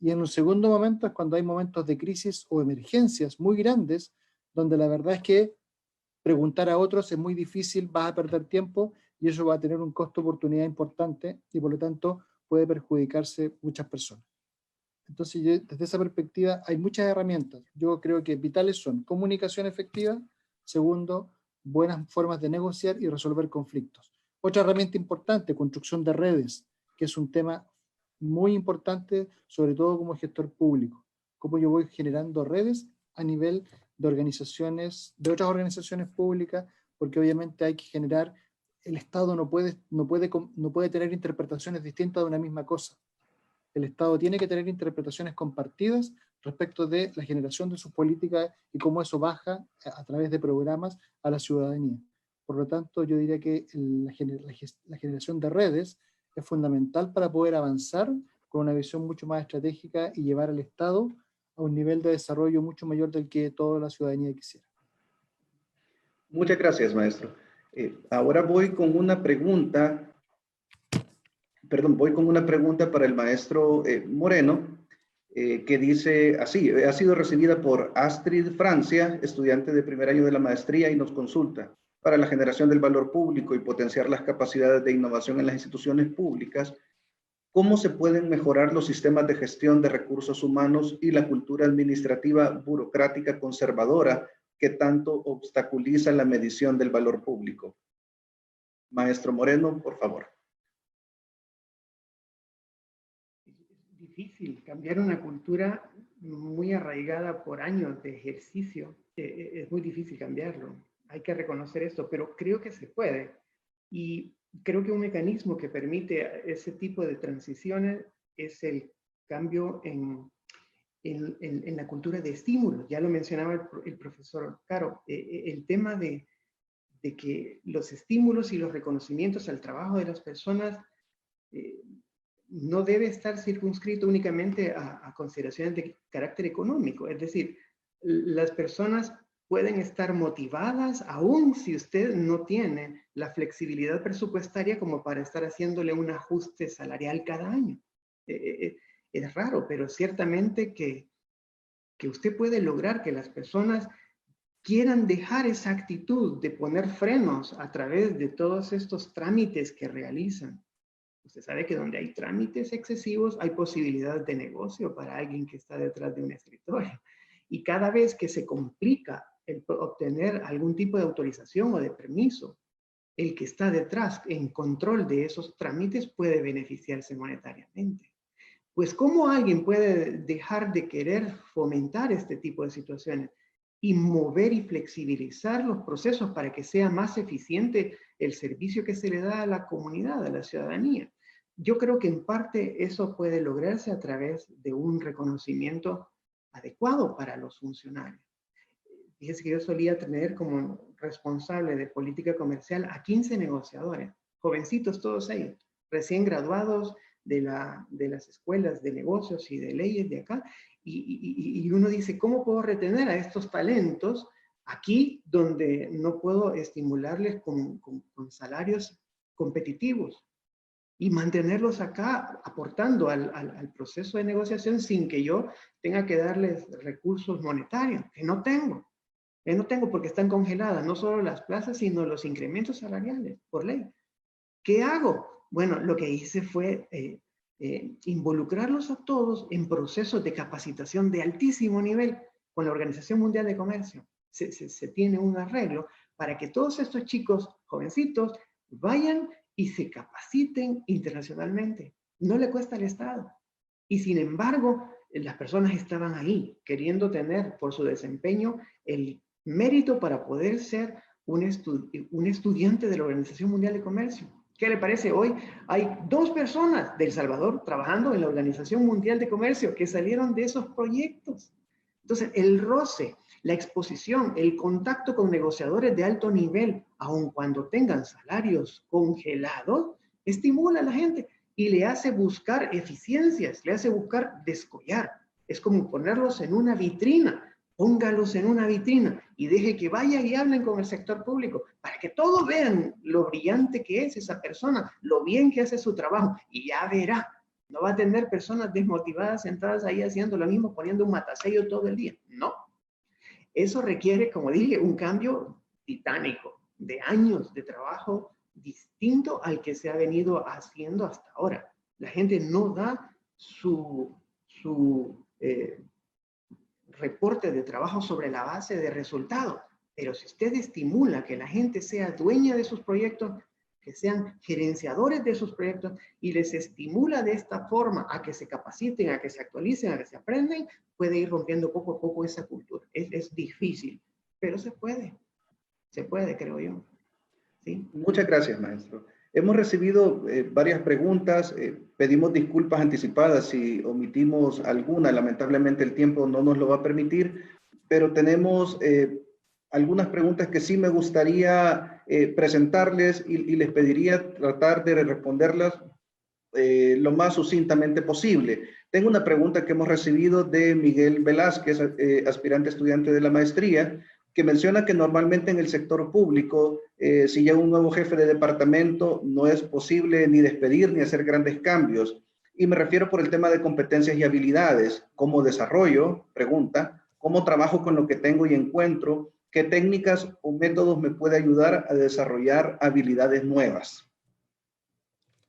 Y en un segundo momento es cuando hay momentos de crisis o emergencias muy grandes, donde la verdad es que preguntar a otros es muy difícil, vas a perder tiempo y eso va a tener un costo de oportunidad importante y por lo tanto puede perjudicarse muchas personas. Entonces, desde esa perspectiva hay muchas herramientas. Yo creo que vitales son comunicación efectiva, segundo, buenas formas de negociar y resolver conflictos. Otra herramienta importante, construcción de redes, que es un tema muy importante, sobre todo como gestor público. Cómo yo voy generando redes a nivel de organizaciones, de otras organizaciones públicas, porque obviamente hay que generar, el Estado no puede tener interpretaciones distintas de una misma cosa. El Estado tiene que tener interpretaciones compartidas respecto de la generación de sus políticas y cómo eso baja a través de programas a la ciudadanía. Por lo tanto, yo diría que la generación de redes es fundamental para poder avanzar con una visión mucho más estratégica y llevar al Estado a un nivel de desarrollo mucho mayor del que toda la ciudadanía quisiera. Muchas gracias, maestro. Ahora voy con una pregunta para el maestro Moreno, que dice así: ha sido recibida por Astrid Francia, estudiante de primer año de la maestría, y nos consulta: para la generación del valor público y potenciar las capacidades de innovación en las instituciones públicas, ¿cómo se pueden mejorar los sistemas de gestión de recursos humanos y la cultura administrativa burocrática conservadora que tanto obstaculiza la medición del valor público? Maestro Moreno, por favor. Es difícil cambiar una cultura muy arraigada por años de ejercicio. Es muy difícil cambiarlo. Hay que reconocer esto, pero creo que se puede. Y creo que un mecanismo que permite ese tipo de transiciones es el cambio en la cultura de estímulo. Ya lo mencionaba el profesor Caro, el tema de que los estímulos y los reconocimientos al trabajo de las personas no debe estar circunscrito únicamente a consideraciones de carácter económico. Es decir, las personas pueden estar motivadas aún si usted no tiene la flexibilidad presupuestaria como para estar haciéndole un ajuste salarial cada año. Es raro, pero ciertamente que usted puede lograr que las personas quieran dejar esa actitud de poner frenos a través de todos estos trámites que realizan. Usted sabe que donde hay trámites excesivos hay posibilidad de negocio para alguien que está detrás de un escritorio. Y cada vez que se complica el obtener algún tipo de autorización o de permiso, el que está detrás en control de esos trámites puede beneficiarse monetariamente. Pues ¿cómo alguien puede dejar de querer fomentar este tipo de situaciones y mover y flexibilizar los procesos para que sea más eficiente el servicio que se le da a la comunidad, a la ciudadanía? Yo creo que en parte eso puede lograrse a través de un reconocimiento adecuado para los funcionarios. Fíjese que yo solía tener como responsable de política comercial a 15 negociadores, jovencitos todos ellos, recién graduados de las escuelas de negocios y de leyes de acá, y uno dice, ¿cómo puedo retener a estos talentos aquí donde no puedo estimularles con salarios competitivos? Y mantenerlos acá aportando al proceso de negociación sin que yo tenga que darles recursos monetarios, que no tengo. No tengo porque están congeladas no solo las plazas, sino los incrementos salariales por ley. ¿Qué hago? Bueno, lo que hice fue involucrarlos a todos en procesos de capacitación de altísimo nivel con la Organización Mundial de Comercio. Se tiene un arreglo para que todos estos chicos jovencitos vayan y se capaciten internacionalmente. No le cuesta al Estado. Y sin embargo, las personas estaban ahí, queriendo tener por su desempeño el mérito para poder ser un estudiante de la Organización Mundial de Comercio. ¿Qué le parece? Hoy hay 2 personas de El Salvador trabajando en la Organización Mundial de Comercio que salieron de esos proyectos. Entonces, el roce, la exposición, el contacto con negociadores de alto nivel, aun cuando tengan salarios congelados, estimula a la gente y le hace buscar eficiencias, le hace buscar descollar. Es como ponerlos en una vitrina. Póngalos en una vitrina y deje que vayan y hablen con el sector público para que todos vean lo brillante que es esa persona, lo bien que hace su trabajo, y ya verá. No va a tener personas desmotivadas sentadas ahí haciendo lo mismo, poniendo un matasello todo el día. No. Eso requiere, como dije, un cambio titánico de años de trabajo distinto al que se ha venido haciendo hasta ahora. La gente no da su reporte de trabajo sobre la base de resultados, pero si usted estimula que la gente sea dueña de sus proyectos, que sean gerenciadores de sus proyectos y les estimula de esta forma a que se capaciten, a que se actualicen, a que se aprenden, puede ir rompiendo poco a poco esa cultura. Es difícil, pero se puede, creo yo. ¿Sí? Muchas gracias, maestro. Hemos recibido varias preguntas, pedimos disculpas anticipadas si omitimos alguna, lamentablemente el tiempo no nos lo va a permitir, pero tenemos algunas preguntas que sí me gustaría presentarles y les pediría tratar de responderlas lo más sucintamente posible. Tengo una pregunta que hemos recibido de Miguel Velázquez, aspirante estudiante de la maestría, que menciona que normalmente en el sector público, si llega un nuevo jefe de departamento, no es posible ni despedir ni hacer grandes cambios. Y me refiero por el tema de competencias y habilidades. ¿Cómo desarrollo? Pregunta. ¿Cómo trabajo con lo que tengo y encuentro? ¿Qué técnicas o métodos me puede ayudar a desarrollar habilidades nuevas?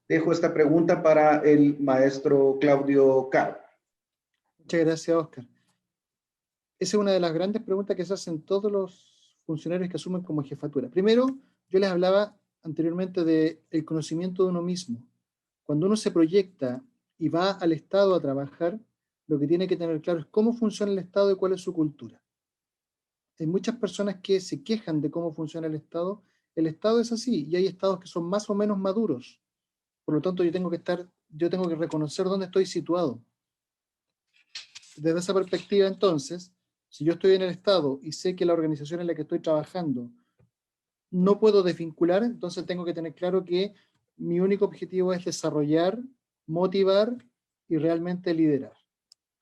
Dejo esta pregunta para el maestro Claudio Caro. Muchas gracias, Oscar. Esa es una de las grandes preguntas que se hacen todos los funcionarios que asumen como jefatura. Primero, yo les hablaba anteriormente del conocimiento de uno mismo. Cuando uno se proyecta y va al Estado a trabajar, lo que tiene que tener claro es cómo funciona el Estado y cuál es su cultura. Hay muchas personas que se quejan de cómo funciona el Estado El Estado es así, y hay estados que son más o menos maduros. Por lo tanto, yo tengo que reconocer dónde estoy situado. Desde esa perspectiva, entonces, si yo estoy en el Estado y sé que la organización en la que estoy trabajando no puedo desvincular, entonces tengo que tener claro que mi único objetivo es desarrollar, motivar y realmente liderar.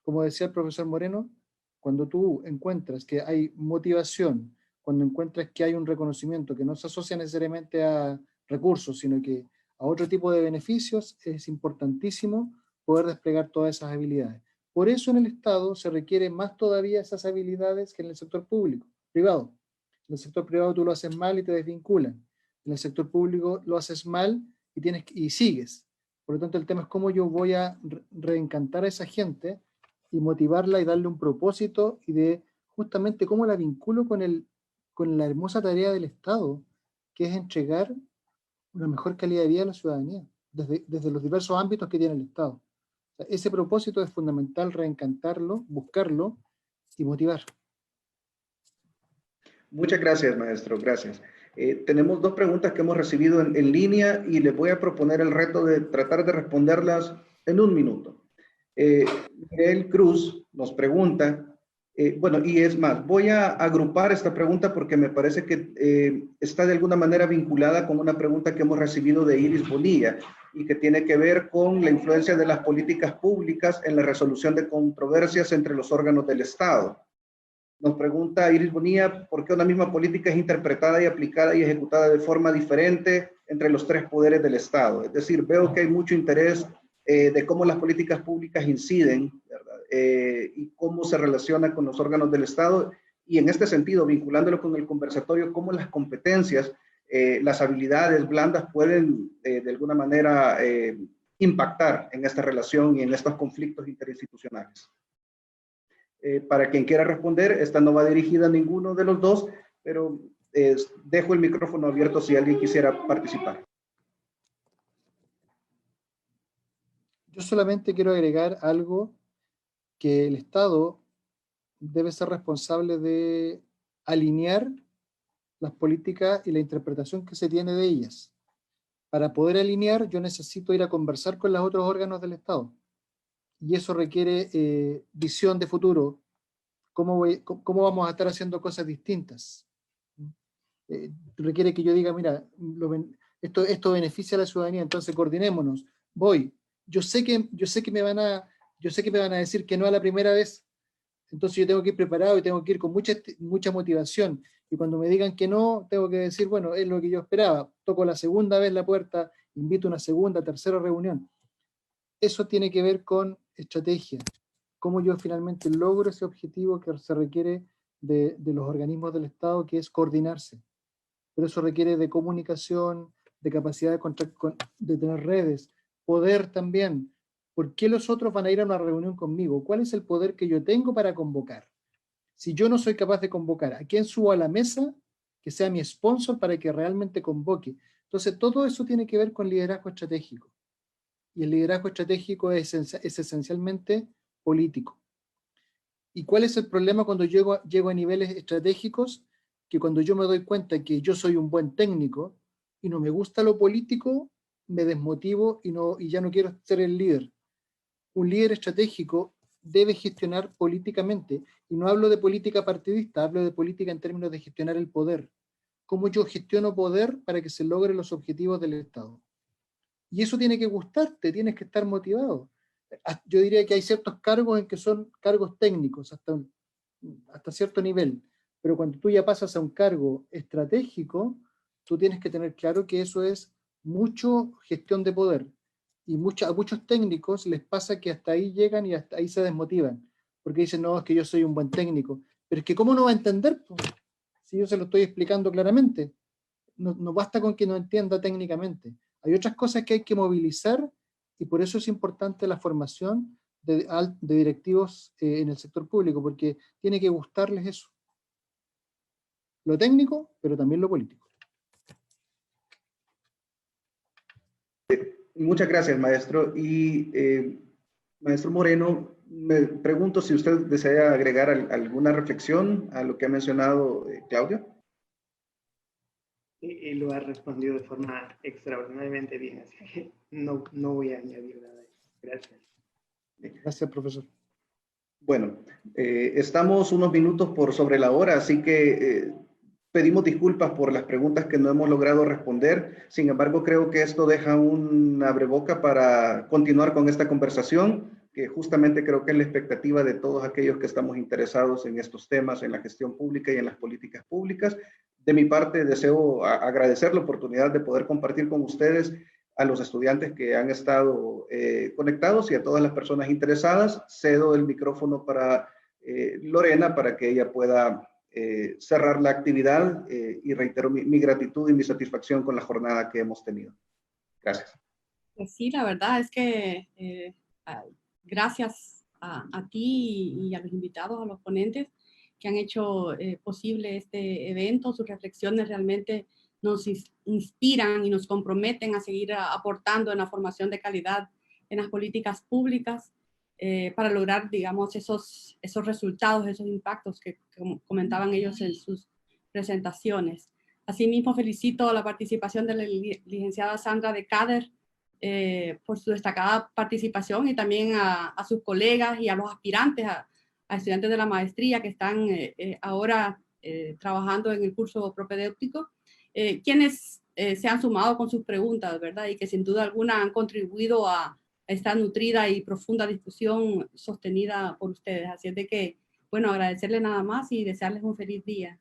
Como decía el profesor Moreno, cuando tú encuentras que hay motivación, cuando encuentras que hay un reconocimiento que no se asocia necesariamente a recursos, sino que a otro tipo de beneficios, es importantísimo poder desplegar todas esas habilidades. Por eso en el Estado se requiere más todavía esas habilidades que en el sector público, privado. En el sector privado tú lo haces mal y te desvinculan. En el sector público lo haces mal y sigues. Por lo tanto, el tema es cómo yo voy a reencantar a esa gente y motivarla y darle un propósito y de justamente cómo la vinculo con la hermosa tarea del Estado, que es entregar una mejor calidad de vida a la ciudadanía, desde los diversos ámbitos que tiene el Estado. O sea, ese propósito es fundamental, reencantarlo, buscarlo y motivar. Muchas gracias, maestro, gracias. Tenemos dos preguntas que hemos recibido en línea y les voy a proponer el reto de tratar de responderlas en un minuto. Miguel Cruz nos pregunta, bueno, y es más, voy a agrupar esta pregunta porque me parece que está de alguna manera vinculada con una pregunta que hemos recibido de Iris Bonilla y que tiene que ver con la influencia de las políticas públicas en la resolución de controversias entre los órganos del Estado. Nos pregunta Iris Bonilla por qué una misma política es interpretada y aplicada y ejecutada de forma diferente entre los tres poderes del Estado. Es decir, veo que hay mucho interés de cómo las políticas públicas inciden, ¿verdad? Y cómo se relaciona con los órganos del Estado. Y en este sentido, vinculándolo con el conversatorio, cómo las competencias, las habilidades blandas pueden de alguna manera impactar en esta relación y en estos conflictos interinstitucionales. Para quien quiera responder, esta no va dirigida a ninguno de los dos, pero dejo el micrófono abierto si alguien quisiera participar. Yo solamente quiero agregar algo, que el Estado debe ser responsable de alinear las políticas y la interpretación que se tiene de ellas. Para poder alinear, yo necesito ir a conversar con los otros órganos del Estado. Y eso requiere visión de futuro. ¿Cómo vamos a estar haciendo cosas distintas? Requiere que yo diga, mira, esto beneficia a la ciudadanía, entonces coordinémonos. Yo sé que me van a decir que no a la primera vez, entonces yo tengo que ir preparado y tengo que ir con mucha motivación. Y cuando me digan que no, tengo que decir, bueno, es lo que yo esperaba. Toco la segunda vez la puerta, invito a una segunda, tercera reunión. Eso tiene que ver con estrategia. Cómo yo finalmente logro ese objetivo que se requiere de los organismos del Estado, que es coordinarse. Pero eso requiere de comunicación, de capacidad de tener redes, poder también. ¿Por qué los otros van a ir a una reunión conmigo? ¿Cuál es el poder que yo tengo para convocar? Si yo no soy capaz de convocar, ¿a quién subo a la mesa que sea mi sponsor para que realmente convoque? Entonces, todo eso tiene que ver con liderazgo estratégico. Y el liderazgo estratégico es esencialmente político. ¿Y cuál es el problema cuando llego a niveles estratégicos? Que cuando yo me doy cuenta que yo soy un buen técnico y no me gusta lo político, me desmotivo y ya no quiero ser el líder. Un líder estratégico debe gestionar políticamente, y no hablo de política partidista, hablo de política en términos de gestionar el poder. ¿Cómo yo gestiono poder para que se logren los objetivos del Estado? Y eso tiene que gustarte, tienes que estar motivado. Yo diría que hay ciertos cargos en que son cargos técnicos hasta cierto nivel, pero cuando tú ya pasas a un cargo estratégico, tú tienes que tener claro que eso es mucho gestión de poder. Y a muchos técnicos les pasa que hasta ahí llegan y hasta ahí se desmotivan, porque dicen, no, es que yo soy un buen técnico. Pero es que ¿cómo no va a entender? Pues, si yo se lo estoy explicando claramente. No basta con que no entienda técnicamente. Hay otras cosas que hay que movilizar, y por eso es importante la formación de directivos en el sector público, porque tiene que gustarles eso. Lo técnico, pero también lo político. Muchas gracias, maestro. Y maestro Moreno, me pregunto si usted desea agregar alguna reflexión a lo que ha mencionado Claudio. y lo ha respondido de forma extraordinariamente bien, así que no voy a añadir nada. Gracias. Gracias, profesor. Bueno, estamos unos minutos por sobre la hora, así que pedimos disculpas por las preguntas que no hemos logrado responder. Sin embargo, creo que esto deja un abreboca para continuar con esta conversación, que justamente creo que es la expectativa de todos aquellos que estamos interesados en estos temas, en la gestión pública y en las políticas públicas. De mi parte, deseo agradecer la oportunidad de poder compartir con ustedes, a los estudiantes que han estado conectados y a todas las personas interesadas. Cedo el micrófono para Lorena para que ella pueda cerrar la actividad y reitero mi gratitud y mi satisfacción con la jornada que hemos tenido. Gracias. Pues sí, la verdad es que gracias a ti y a los invitados, a los ponentes que han hecho posible este evento. Sus reflexiones realmente nos inspiran y nos comprometen a seguir aportando en la formación de calidad en las políticas públicas para lograr, digamos, esos resultados, esos impactos que comentaban ellos en sus presentaciones. Asimismo, felicito la participación de la licenciada Sandra de Kader por su destacada participación y también a sus colegas y a los aspirantes, a estudiantes de la maestría que están ahora trabajando en el curso propedéutico, quienes se han sumado con sus preguntas, ¿verdad? Y que sin duda alguna han contribuido a esta nutrida y profunda discusión sostenida por ustedes. Así es de que, bueno, agradecerles nada más y desearles un feliz día.